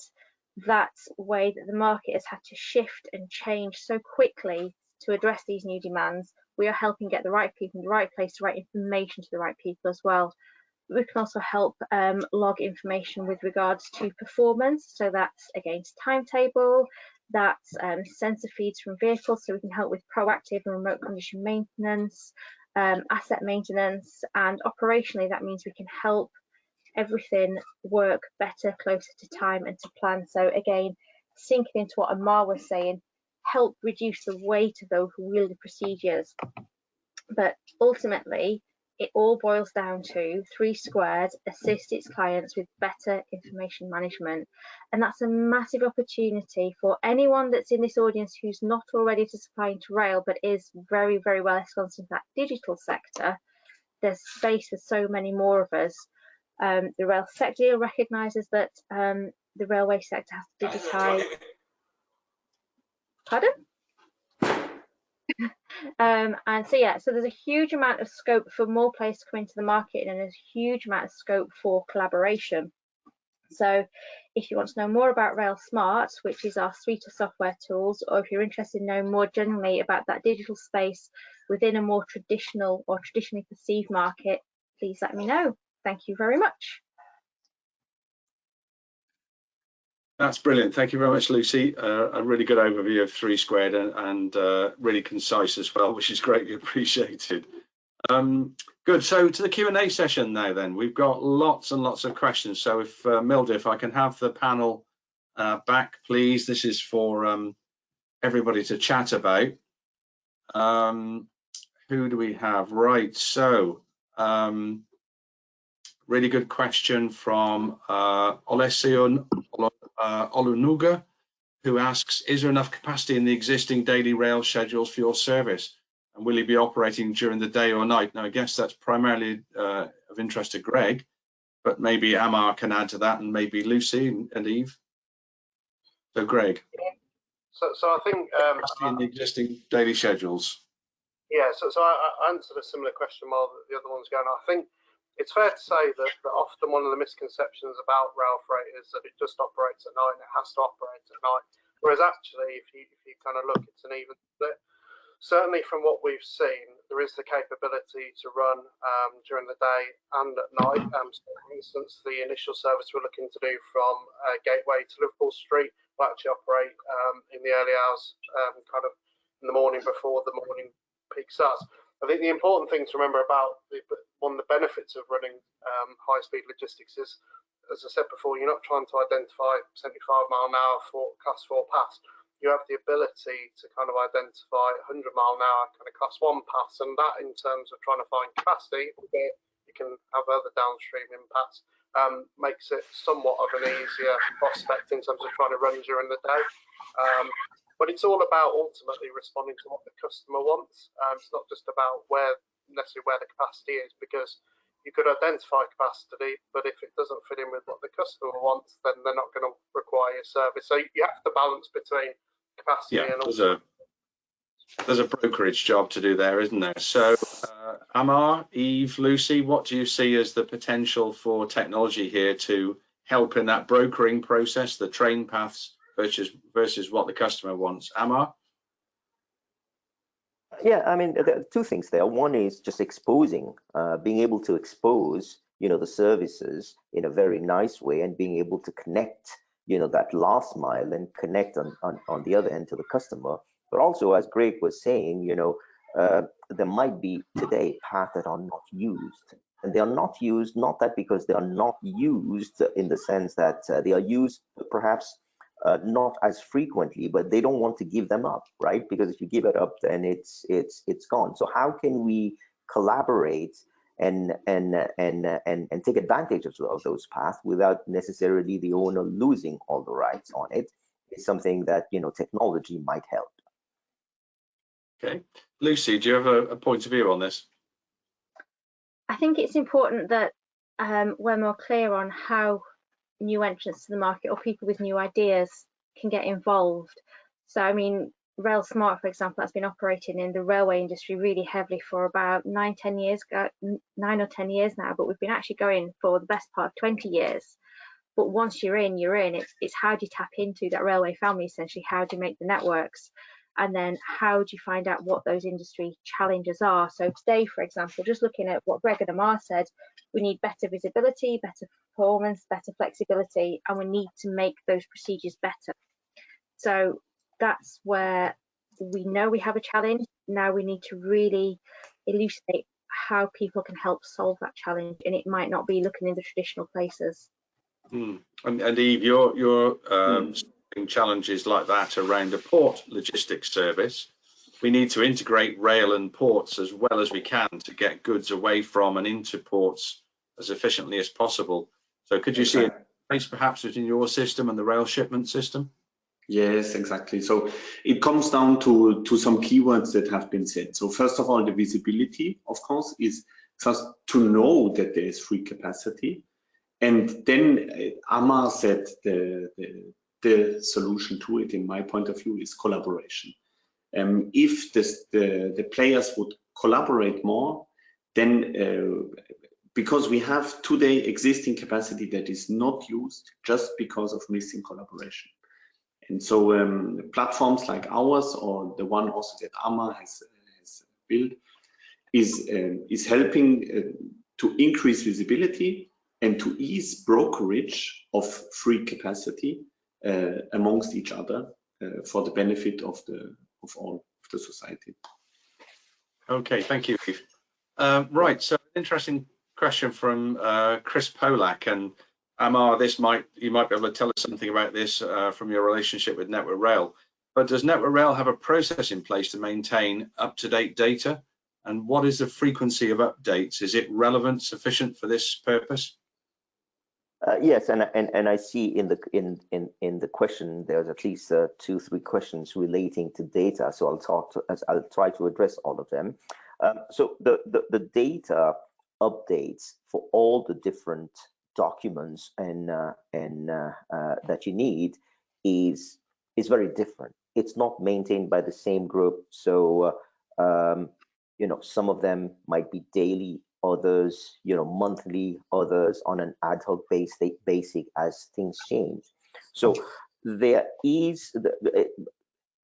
that way that the market has had to shift and change so quickly to address these new demands. We are helping get the right people in the right place, the right information to the right people as well. We can also help log information with regards to performance. So that's against timetable, that's sensor feeds from vehicles. So we can help with proactive and remote condition maintenance, asset maintenance, and operationally that means we can help everything work better, closer to time and to plan. So again, sinking into what Amar was saying, help reduce the weight of those wheelie procedures. But ultimately, it all boils down to 3 Squared assist its clients with better information management. And that's a massive opportunity for anyone that's in this audience who's not already to supply into rail, but is very, very well ensconced in that digital sector. There's space for so many more of us. The rail sector recognises that the railway sector has to digitise. Pardon? And so yeah, so there's a huge amount of scope for more players to come into the market, and there's a huge amount of scope for collaboration. So if you want to know more about Rail Smart, which is our suite of software tools, or if you're interested in knowing more generally about that digital space within a more traditional or traditionally perceived market, please let me know. Thank you very much. That's brilliant. Thank you very much, Lucy. A really good overview of 3 Squared and really concise as well, which is greatly appreciated. Good. So to the Q&A session now then. We've got lots and lots of questions. So if Milda, if I can have the panel back, please. This is for everybody to chat about. Who do we have? Right. So really good question from Olesion Olunuga, who asks, is there enough capacity in the existing daily rail schedules for your service? And will you be operating during the day or night? Now, I guess that's primarily of interest to Greg, but maybe Amar can add to that, and maybe Lucy and Eve. So, Greg. So I think in the existing daily schedules. Yeah, so I answered a similar question while the other one's going on. I think it's fair to say that often one of the misconceptions about rail freight is that it just operates at night and it has to operate at night. Whereas actually, if you kind of look, it's an even split. Certainly from what we've seen, there is the capability to run during the day and at night. So for instance, the initial service we're looking to do from Gateway to Liverpool Street will actually operate in the early hours, kind of in the morning before the morning peak starts. I think the important thing to remember about one of the benefits of running high-speed logistics is, as I said before, you're not trying to identify 75-mile-an-hour for class 4 pass. You have the ability to kind of identify 100-mile-an-hour kind of class 1 pass, and that in terms of trying to find capacity, albeit you can have other downstream impacts, makes it somewhat of an easier prospect in terms of trying to run during the day. But it's all about ultimately responding to what the customer wants. It's not just about necessarily where the capacity is, because you could identify capacity, but if it doesn't fit in with what the customer wants, then they're not going to require your service. So you have to balance between capacity and also. There's a brokerage job to do there, isn't there? So Amar, Eve, Lucy, what do you see as the potential for technology here to help in that brokering process, the train paths versus what the customer wants? Amar? Yeah, I mean, there are 2 things there. One is just exposing, being able to expose, the services in a very nice way, and being able to connect, that last mile and connect on the other end to the customer. But also, as Greg was saying, there might be today paths that are not used. And they are not used, not that because they are not used in the sense that they are used perhaps not as frequently, but they don't want to give them up, right? Because if you give it up, then it's gone. So how can we collaborate and take advantage of those paths without necessarily the owner losing all the rights on it? It's something that technology might help. Okay, Lucy, do you have a point of view on this? I think it's important that we're more clear on how new entrants to the market or people with new ideas can get involved. So I mean, Rail Smart, for example, that's been operating in the railway industry really heavily for about 9 or 10 years now, but we've been actually going for the best part of 20 years. But once you're in, you're in. It's how do you tap into that railway family, essentially? How do you make the networks? And then how do you find out what those industry challenges are? So today, for example, just looking at what Greg and Amar said, we need better visibility, better performance, better flexibility, and we need to make those procedures better. So that's where we know we have a challenge. Now we need to really elucidate how people can help solve that challenge, and it might not be looking in the traditional places. And Eve, you're solving challenges like that around a port logistics service. We need to integrate rail and ports as well as we can to get goods away from and into ports as efficiently as possible. So could you see a place perhaps between your system and the rail shipment system? Yes, exactly. So it comes down to some keywords that have been said. So first of all, the visibility, of course, is just to know that there is free capacity. And then Amar said the solution to it, in my point of view, is collaboration. If the players would collaborate more, then because we have today existing capacity that is not used just because of missing collaboration. And so platforms like ours, or the one also that Amar has built, is helping to increase visibility and to ease brokerage of free capacity amongst each other for the benefit of all of the society. Okay, thank you, Eve. Right, so interesting question from Chris Polak, and Amar, you might be able to tell us something about this from your relationship with Network Rail. But does Network Rail have a process in place to maintain up-to-date data? And what is the frequency of updates? Is it relevant, sufficient for this purpose? Yes, and I see in the question there's at least 2-3 questions relating to data. So I'll try to address all of them. So the data updates for all the different documents and that you need is very different. It's not maintained by the same group. So you know, some of them might be daily, others, you know, monthly, others on an ad hoc basis as things change. So there is,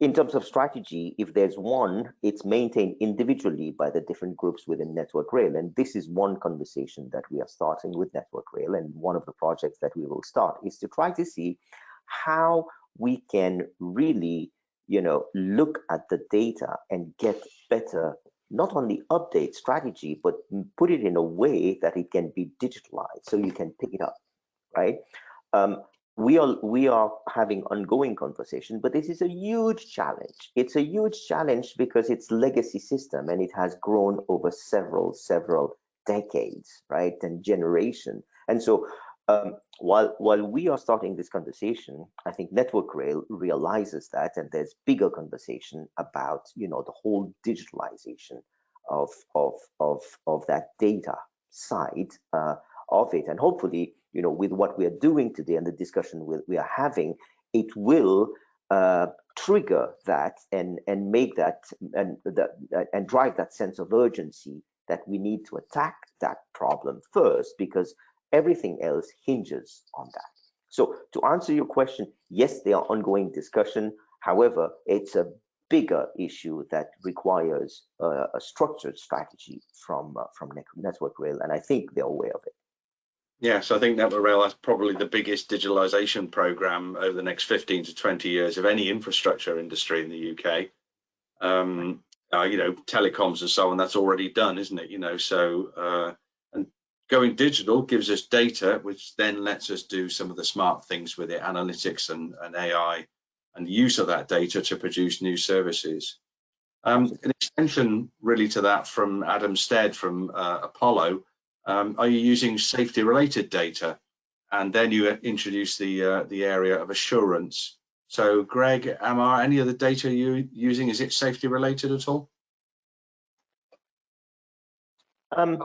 in terms of strategy, if there's one, it's maintained individually by the different groups within Network Rail. And this is one conversation that we are starting with Network Rail. And one of the projects that we will start is to try to see how we can really, you know, look at the data and get better, not only update strategy, but put it in a way that it can be digitalized so you can pick it up, right? We are having ongoing conversation, but this is a huge challenge. It's a huge challenge because it's legacy system and it has grown over several decades, right, and generation. And so while we are starting this conversation, I think Network Rail realizes that, and there's bigger conversation about, you know, the whole digitalization of that data side of it, and hopefully, you know, with what we are doing today and the discussion we are having, it will trigger that and make that and drive that sense of urgency that we need to attack that problem first, because everything else hinges on that. So to answer your question, yes, there are ongoing discussion. However, it's a bigger issue that requires a structured strategy from Network Rail, and I think they're aware of it. Yes, I think Network Rail has probably the biggest digitalization program over the next 15 to 20 years of any infrastructure industry in the UK. You know, telecoms and so on, that's already done, isn't it? You know, so and going digital gives us data, which then lets us do some of the smart things with it, analytics and AI, and use of that data to produce new services. An extension really to that from Adam Stead from Apollo, are you using safety related data? And then you introduce the area of assurance. So Greg, Amar, any of the data you're using, is it safety related at all? I'll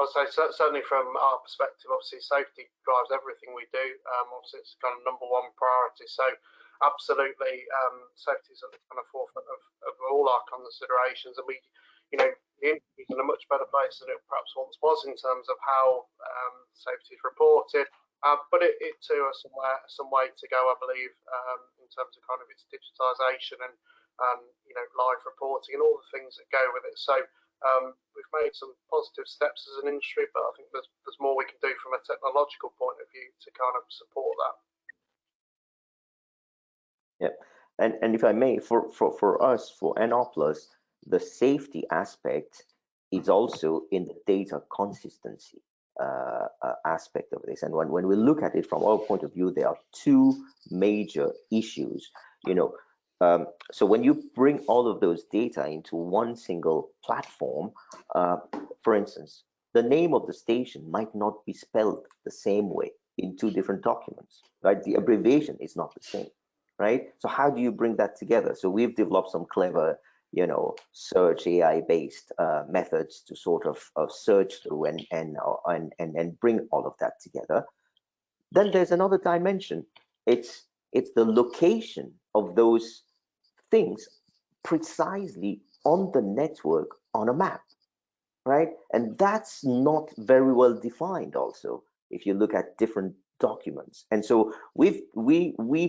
say certainly from our perspective, obviously safety drives everything we do. Obviously it's kind of #1 priority. So absolutely, safety is at the kind of forefront of all our considerations, and we, you know, the industry is in a much better place than it perhaps once was in terms of how safety is reported. But it too has some way to go, I believe, in terms of kind of its digitisation and you know, live reporting and all the things that go with it. So we've made some positive steps as an industry, but I think there's more we can do from a technological point of view to kind of support that. Yeah, and if I may, for us, for NR Plus, the safety aspect is also in the data consistency aspect of this. And when we look at it from our point of view, there are two major issues. You know, so when you bring all of those data into one single platform, for instance, the name of the station might not be spelled the same way in two different documents, right? The abbreviation is not the same, right? So how do you bring that together? So we've developed some clever, you know, search AI-based methods to sort of search through and bring all of that together. Then there's another dimension. It's the location of those things precisely on the network on a map, right? And that's not very well defined also, if you look at different documents. And so we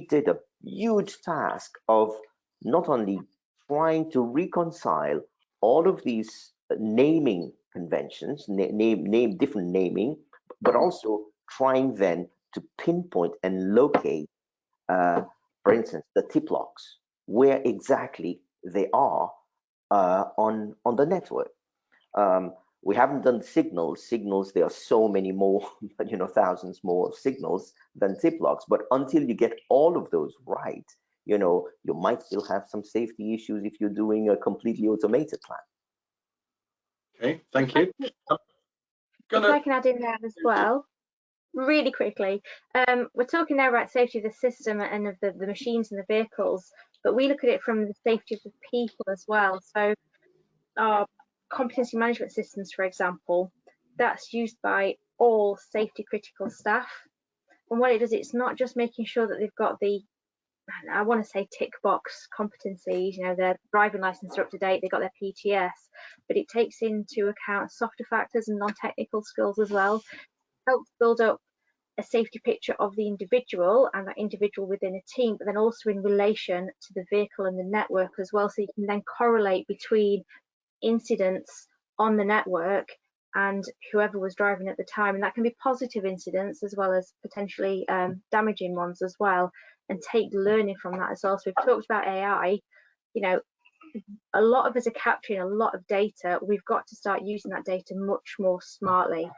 did a huge task of not only trying to reconcile all of these naming conventions, name different naming, but also trying then to pinpoint and locate, for instance, the tip locks, where exactly they are on the network. We haven't done signals. There are so many more, you know, thousands more signals than tip locks. But until you get all of those right, you know, you might still have some safety issues if you're doing a completely automated plan. Okay, thank you. If I can add in there as well, really quickly, we're talking now about safety of the system and of the machines and the vehicles, but we look at it from the safety of the people as well. So our competency management systems, for example, that's used by all safety critical staff. And what it does, it's not just making sure that they've got the, I want to say, tick box competencies, you know, their driving license are up to date, they've got their PTS, but it takes into account softer factors and non-technical skills as well. Helps build up a safety picture of the individual and that individual within a team, but then also in relation to the vehicle and the network as well. So you can then correlate between incidents on the network and whoever was driving at the time, and that can be positive incidents as well as potentially damaging ones as well, and take learning from that as well. So we've talked about AI, you know, a lot of us are capturing a lot of data. We've got to start using that data much more smartly.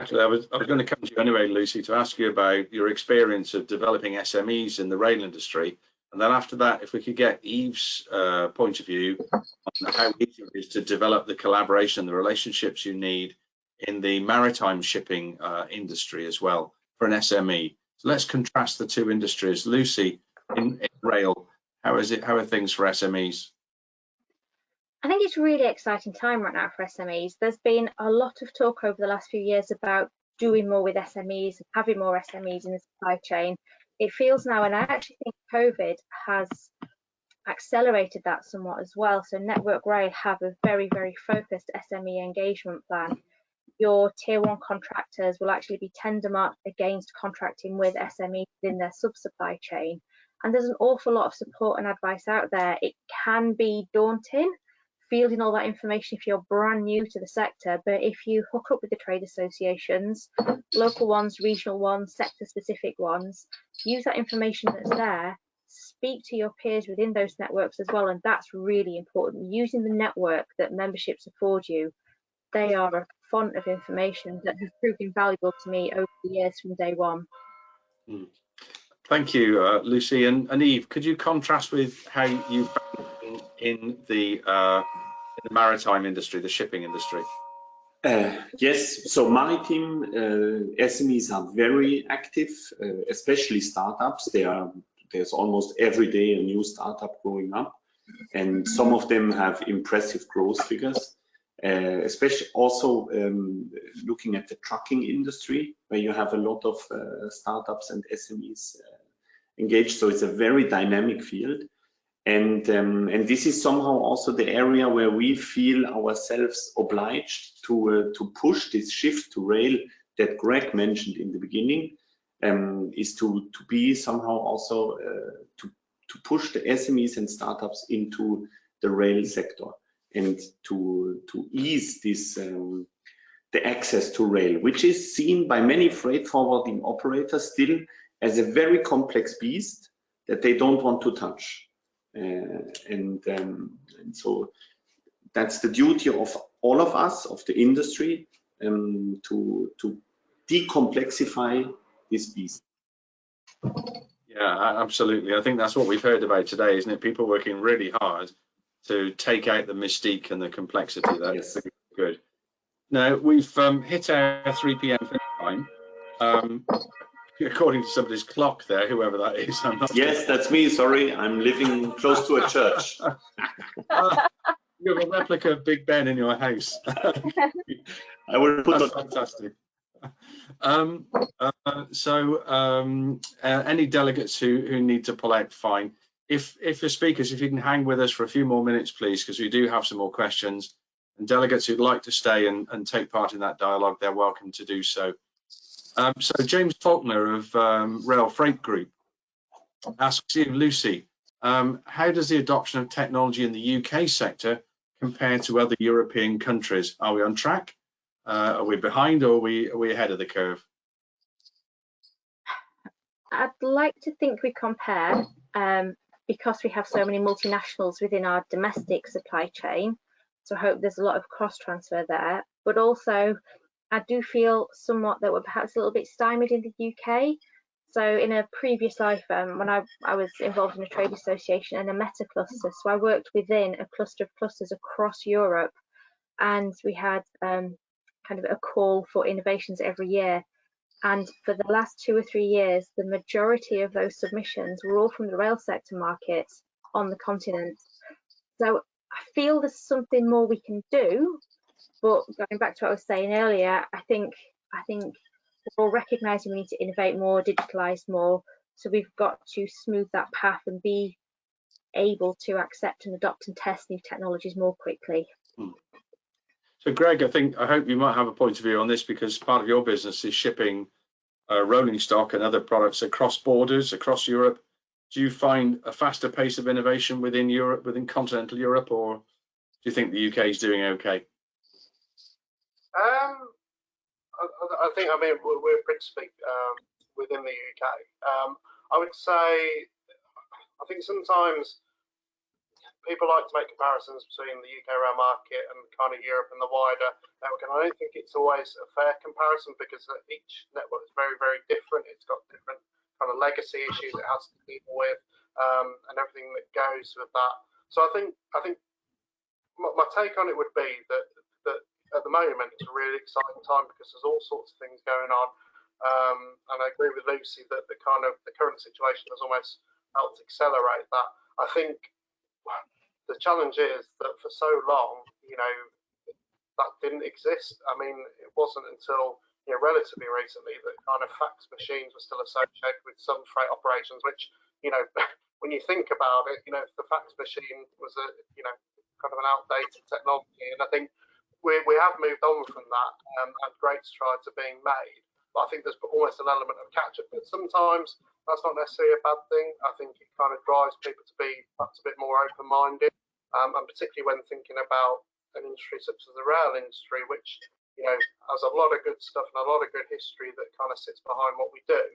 Actually, I was going to come to you anyway, Lucy, to ask you about your experience of developing SMEs in the rail industry. And then after that, if we could get Eve's point of view on how easy it is to develop the collaboration, the relationships you need in the maritime shipping industry as well for an SME. So let's contrast the two industries. Lucy, in rail, how is it? How are things for SMEs? I think it's a really exciting time right now for SMEs. There's been a lot of talk over the last few years about doing more with SMEs, having more SMEs in the supply chain. It feels now, and I actually think COVID has accelerated that somewhat as well. So Network Rail have a very, very focused SME engagement plan. Your tier one contractors will actually be tender marked against contracting with SMEs in their sub-supply chain. And there's an awful lot of support and advice out there. It can be daunting fielding all that information if you're brand new to the sector, but if you hook up with the trade associations, local ones, regional ones, sector specific ones, use that information that's there, speak to your peers within those networks as well, and that's really important. Using the network that memberships afford you, they are a font of information that has proved invaluable to me over the years from day one. Thank you, Lucy. And Eve, could you contrast with how you found in the maritime industry, the shipping industry? Yes, so maritime SMEs are very active, especially startups. There's almost every day a new startup growing up, and some of them have impressive growth figures. Especially also looking at the trucking industry, where you have a lot of startups and SMEs engaged. So it's a very dynamic field. And this is somehow also the area where we feel ourselves obliged to push this shift to rail that Greg mentioned in the beginning, is to be somehow also to push the SMEs and startups into the rail sector and to ease this the access to rail, which is seen by many freight forwarding operators still as a very complex beast that they don't want to touch. And so that's the duty of all of us, of the industry, to decomplexify this beast. Yeah, absolutely. I think that's what we've heard about today, isn't it? People working really hard to take out the mystique and the complexity. That's Yes. good. Now, we've hit our 3 p.m. time. According to somebody's clock there, whoever that is. I'm not Yes, that's me. Sorry, I'm living close to a church. You have a replica of Big Ben in your house. I will put That's on. fantastic. Any delegates who need to pull out, fine. If your speakers, if you can hang with us for a few more minutes, please, because we do have some more questions. And delegates who'd like to stay and take part in that dialogue, they're welcome to do so. So James Faulkner of Rail Freight Group asks you, Lucy, how does the adoption of technology in the UK sector compare to other European countries? Are we on track? Are we behind, or are we ahead of the curve? I'd like to think we compare because we have so many multinationals within our domestic supply chain. So I hope there's a lot of cross transfer there. But also, I do feel somewhat that we're perhaps a little bit stymied in the UK. So in a previous life, when I was involved in a trade association and a meta cluster, so I worked within a cluster of clusters across Europe, and we had kind of a call for innovations every year. And for the last 2 or 3 years, the majority of those submissions were all from the rail sector markets on the continent. So I feel there's something more we can do. But going back to what I was saying earlier, I think we're all recognising we need to innovate more, digitalise more. So we've got to smooth that path and be able to accept and adopt and test new technologies more quickly. So Greg, I hope you might have a point of view on this, because part of your business is shipping rolling stock and other products across borders, across Europe. Do you find a faster pace of innovation within Europe, within continental Europe, or do you think the UK is doing okay? I think, I mean, we're principally within the UK. I would say, I think sometimes people like to make comparisons between the UK rail market and kind of Europe and the wider network, and I don't think it's always a fair comparison, because each network is very, very different. It's got different kind of legacy issues it has to deal with, and everything that goes with that. So I think my take on it would be that at the moment it's a really exciting time, because there's all sorts of things going on, and I agree with Lucy that the current situation has almost helped accelerate that. I think the challenge is that for so long, that didn't exist. I mean, it wasn't until relatively recently that kind of fax machines were still associated with some freight operations, which when you think about it, the fax machine was a kind of an outdated technology, and I think we have moved on from that, and great strides are being made. But I think there's almost an element of catch-up. But sometimes that's not necessarily a bad thing. I think it kind of drives people to be perhaps a bit more open-minded, and particularly when thinking about an industry such as the rail industry, which has a lot of good stuff and a lot of good history that kind of sits behind what we do.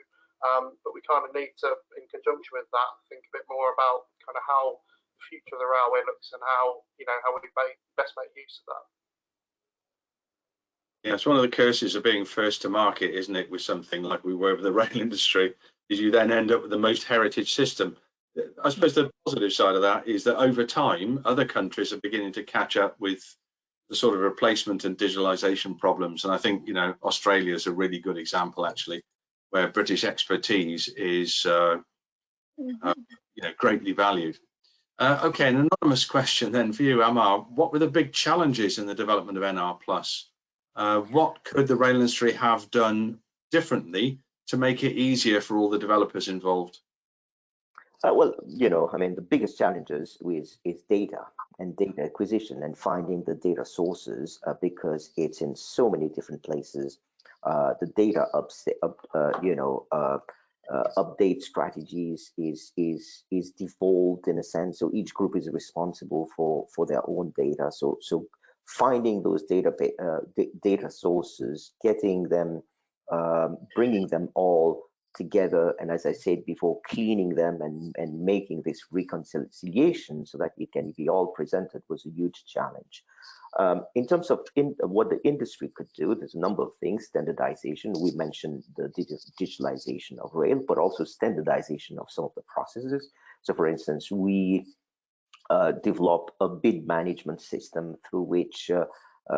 But we kind of need to, in conjunction with that, think a bit more about kind of how the future of the railway looks and how how we best make use of that. Yeah, it's one of the curses of being first to market, isn't it, with something like we were with the rail industry, is you then end up with the most heritage system. I suppose the positive side of that is that over time, other countries are beginning to catch up with the sort of replacement and digitalization problems. And I think, Australia is a really good example, actually, where British expertise is, greatly valued. Okay, an anonymous question then for you, Amar. What were the big challenges in the development of NR+? What could the rail industry have done differently to make it easier for all the developers involved? Well, you know, I mean, the biggest challenges is data and data acquisition and finding the data sources because it's in so many different places. The data update strategies is default in a sense. So each group is responsible for their own data. So finding those data sources, getting them, bringing them all together, and as I said before, cleaning them and making this reconciliation so that it can be all presented was a huge challenge. In terms of what the industry could do, there's a number of things. Standardization, we mentioned the digitalization of rail, but also standardization of some of the processes. So for instance, we developed a bid management system through which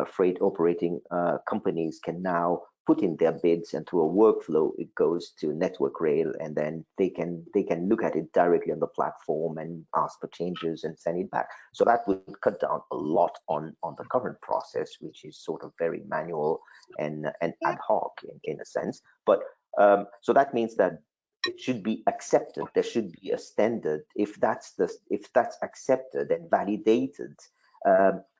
freight operating companies can now put in their bids, and through a workflow it goes to Network Rail, and then they can look at it directly on the platform and ask for changes and send it back. So that would cut down a lot on the current process, which is sort of very manual and ad hoc in a sense. But so that means that it should be accepted. There should be a standard. If that's accepted and validated,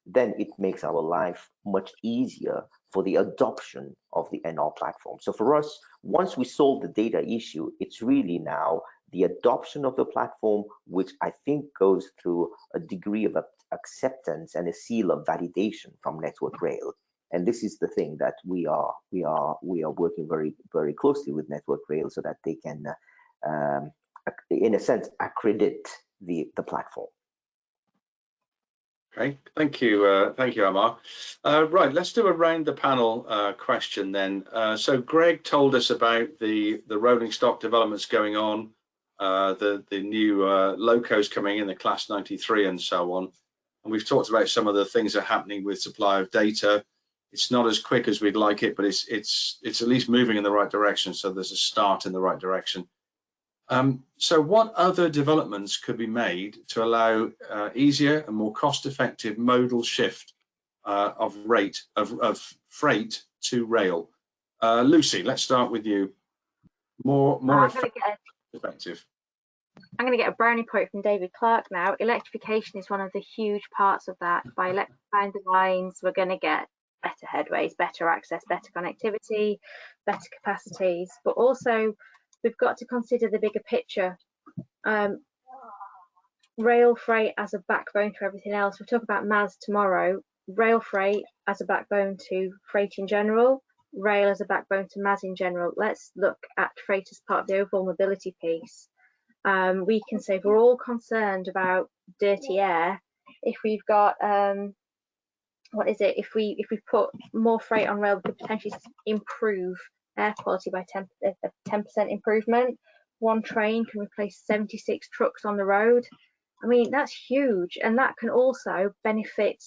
then it makes our life much easier for the adoption of the NR platform. So for us, once we solve the data issue, it's really now the adoption of the platform, which I think goes through a degree of acceptance and a seal of validation from Network Rail. And this is the thing that we are working very, very closely with Network Rail so that they can, in a sense, accredit the platform. Okay, thank you, Amar. Right, let's do a round the panel question then. So Greg told us about the rolling stock developments going on, the new locos coming in, the Class 93 and so on. And we've talked about some of the things that are happening with supply of data. It's not as quick as we'd like it, but it's at least moving in the right direction. So there's a start in the right direction. So what other developments could be made to allow easier and more cost-effective modal shift of freight to rail? Lucy, let's start with you. More effective. I'm going to get a brownie point from David Clark now. Electrification is one of the huge parts of that. By electrifying the lines, we're going to get better headways, better access, better connectivity, better capacities, but also we've got to consider the bigger picture. Rail freight as a backbone to everything else. We'll talk about MAS tomorrow. Rail freight as a backbone to freight in general, rail as a backbone to MAS in general. Let's look at freight as part of the overall mobility piece. We can say if we're all concerned about dirty air, if we've got if we put more freight on rail, we could potentially improve air quality by 10% improvement. One train can replace 76 trucks on the road. I mean, that's huge, and that can also benefit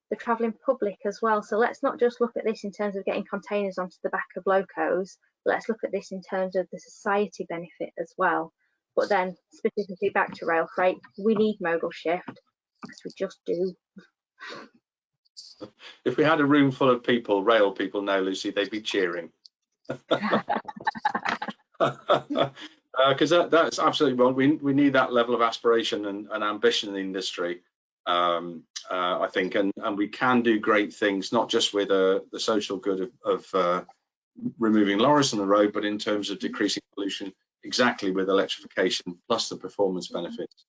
the travelling public as well. So let's not just look at this in terms of getting containers onto the back of locos. Let's look at this in terms of the society benefit as well. But then specifically back to rail freight, we need modal shift, because we just do. If we had a room full of people, rail people now, Lucy, they'd be cheering. Because that's absolutely wrong. We need that level of aspiration and ambition in the industry, I think, and we can do great things, not just with the social good of removing lorries on the road, but in terms of decreasing pollution, exactly with electrification plus the performance benefits.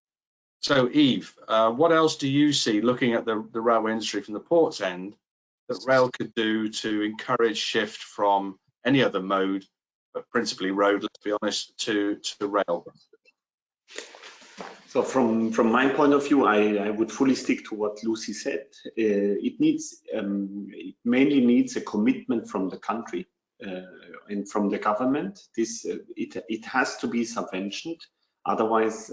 So Eve, what else do you see, looking at the railway industry from the port's end, that rail could do to encourage shift from any other mode, but principally road, let's be honest, to rail? So from my point of view, I would fully stick to what Lucy said. It mainly needs a commitment from the country and from the government. It has to be subventioned, otherwise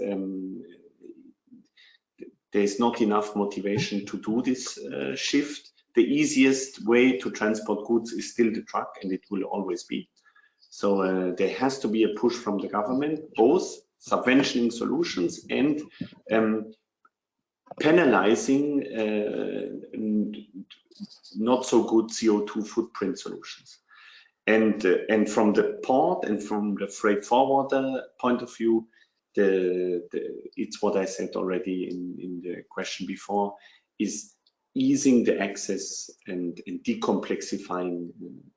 there's not enough motivation to do this shift. The easiest way to transport goods is still the truck, and it will always be. So there has to be a push from the government, both subventioning solutions and penalizing not so good CO2 footprint solutions. And from the port and from the freight forwarder point of view, it's what I said already in the question before, is easing the access and decomplexifying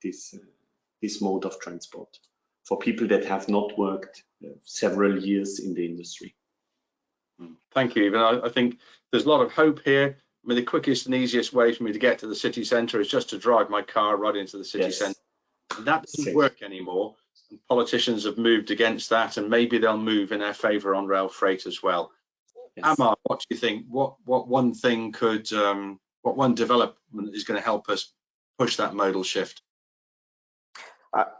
this mode of transport for people that have not worked several years in the industry. Thank you, Ivan. I think there's a lot of hope here. I mean, the quickest and easiest way for me to get to the city centre is just to drive my car right into the city centre. And that doesn't work anymore. And politicians have moved against that, and maybe they'll move in their favour on rail freight as well. Yes. Amar, what do you think? What one thing could, what one development is going to help us push that modal shift?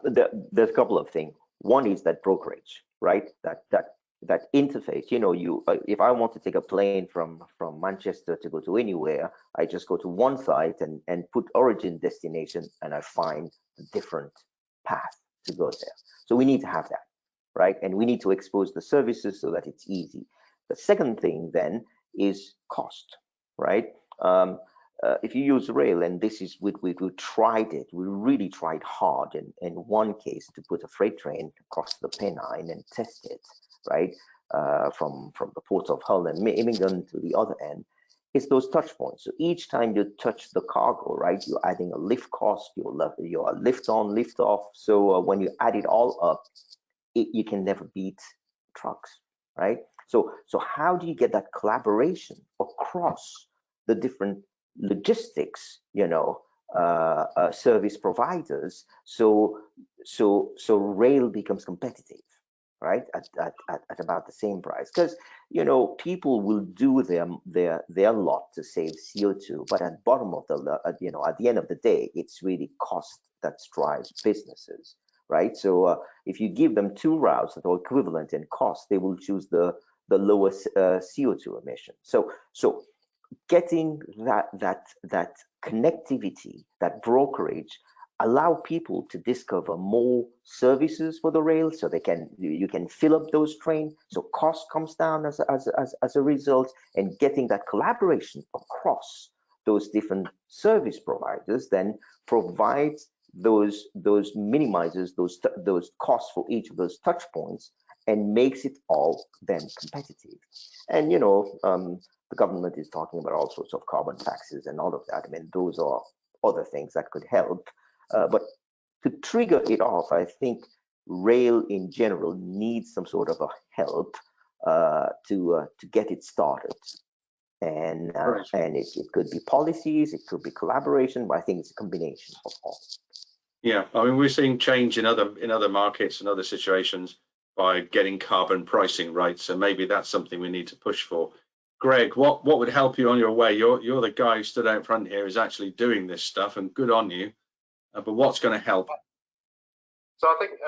There's a couple of things. One is that brokerage, right? That interface. You know, if I want to take a plane from Manchester to go to anywhere, I just go to one site and put origin destination, and I find the different path to go there. So we need to have that, right? And we need to expose the services so that it's easy. The second thing then is cost, right? If you use rail, and this is we tried it, we really tried hard in one case to put a freight train across the Pennine and test it, right? From the ports of Hull and Immingham to the other end, it's those touch points. So each time you touch the cargo, right, you're adding a lift cost, you're lift on, lift off. So when you add it all up, you can never beat trucks, right? So how do you get that collaboration across the different logistics, you know, service providers, so rail becomes competitive, right, at about the same price? Because, you know, people will do their lot to save CO2, but at bottom of the you know, at the end of the day, it's really cost that drives businesses, right? So if you give them two routes that are equivalent in cost, they will choose the lowest CO2 emission. So getting that connectivity, that brokerage, allow people to discover more services for the rail, so you can fill up those trains, so cost comes down as a result, and getting that collaboration across those different service providers then provides those minimizes those costs for each of those touch points and makes it all then competitive. And you know, the government is talking about all sorts of carbon taxes and all of that. I mean, those are other things that could help. But to trigger it off, I think rail in general needs some sort of a help to get it started. And and it could be policies, it could be collaboration, but I think it's a combination of all. Yeah, I mean, we're seeing change in other markets and other situations by getting carbon pricing right. So maybe that's something we need to push for. Greg, what would help you on your way? You're the guy who stood out front here, is actually doing this stuff, and good on you. But what's going to help? So I think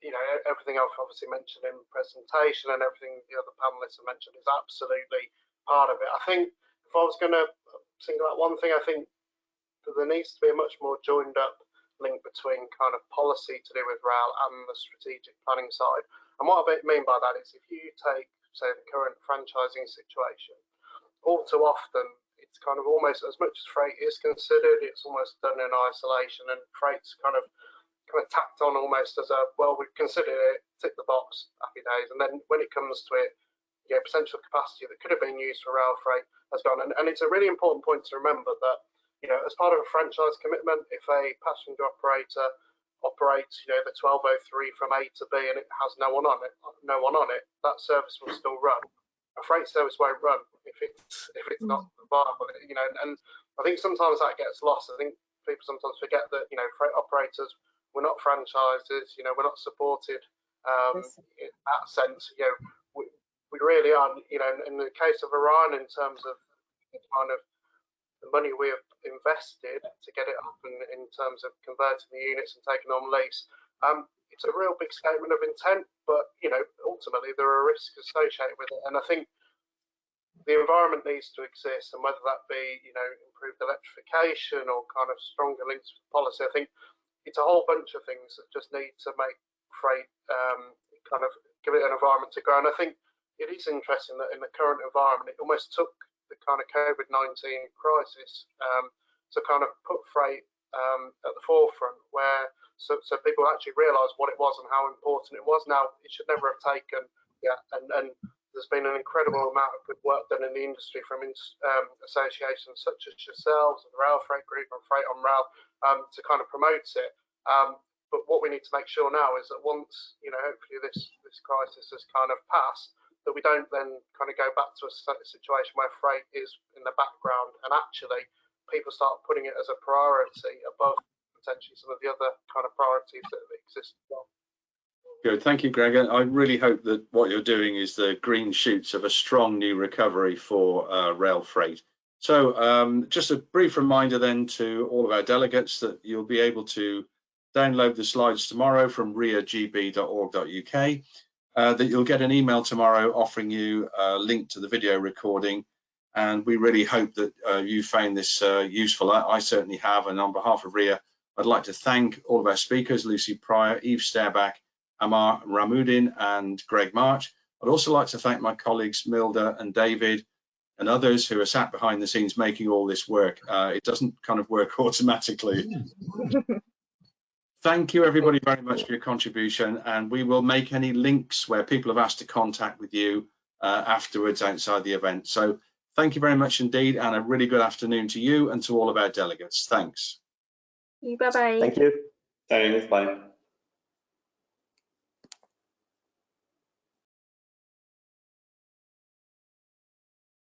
you know, everything I've obviously mentioned in the presentation and everything the other panelists have mentioned is absolutely part of it. I think if I was going to single out one thing, I think that there needs to be a much more joined up link between kind of policy to do with rail and the strategic planning side. And what I mean by that is, if you take, say, the current franchising situation, all too often it's kind of almost, as much as freight is considered, it's almost done in isolation, and freight's kind of tacked on almost as a, well, we've considered it, tick the box, happy days. And then when it comes to it, you know, potential capacity that could have been used for rail freight has gone. And it's a really important point to remember that, you know, as part of a franchise commitment, if a passenger operator operates, you know, the 1203 from A to B and it has no one on it, that service will still run. A freight service won't run if it's not viable, you know. And I think sometimes that gets lost. I think people sometimes forget that, you know, freight operators, we're not franchises, you know, we're not supported in that sense. You know, we really aren't. You know, in the case of Orion, in terms of kind of the money we have invested to get it up, and in terms of converting the units and taking on lease, it's a real big statement of intent, but you know, ultimately there are risks associated with it. And I think the environment needs to exist, and whether that be, you know, improved electrification or kind of stronger links with policy, I think it's a whole bunch of things that just need to make freight kind of give it an environment to grow. And I think it is interesting that in the current environment, it almost took the kind of COVID-19 crisis to kind of put freight at the forefront, where so people actually realised what it was and how important it was. Now, it should never have taken yet, and there's been an incredible amount of good work done in the industry from associations such as yourselves, the Rail Freight Group and Freight on Rail, to kind of promote it. But what we need to make sure now is that once, hopefully this crisis has kind of passed, that we don't then kind of go back to a situation where freight is in the background and actually people start putting it as a priority above potentially some of the other kind of priorities that exist as well. Good, thank you, Greg. I really hope that what you're doing is the green shoots of a strong new recovery for rail freight. So just a brief reminder then to all of our delegates that you'll be able to download the slides tomorrow from riagb.org.uk, that you'll get an email tomorrow offering you a link to the video recording. And we really hope that you found this useful. I certainly have. And on behalf of RIA, I'd like to thank all of our speakers, Lucy Pryor, Yves Sterbach, Amar Ramoudin and Greg March. I'd also like to thank my colleagues Milda and David and others who are sat behind the scenes making all this work. It doesn't kind of work automatically. Thank you everybody very much for your contribution, and we will make any links where people have asked to contact with you afterwards outside the event. So thank you very much indeed, and a really good afternoon to you and to all of our delegates. Thanks. Bye-bye. Thank you. Thanks, bye.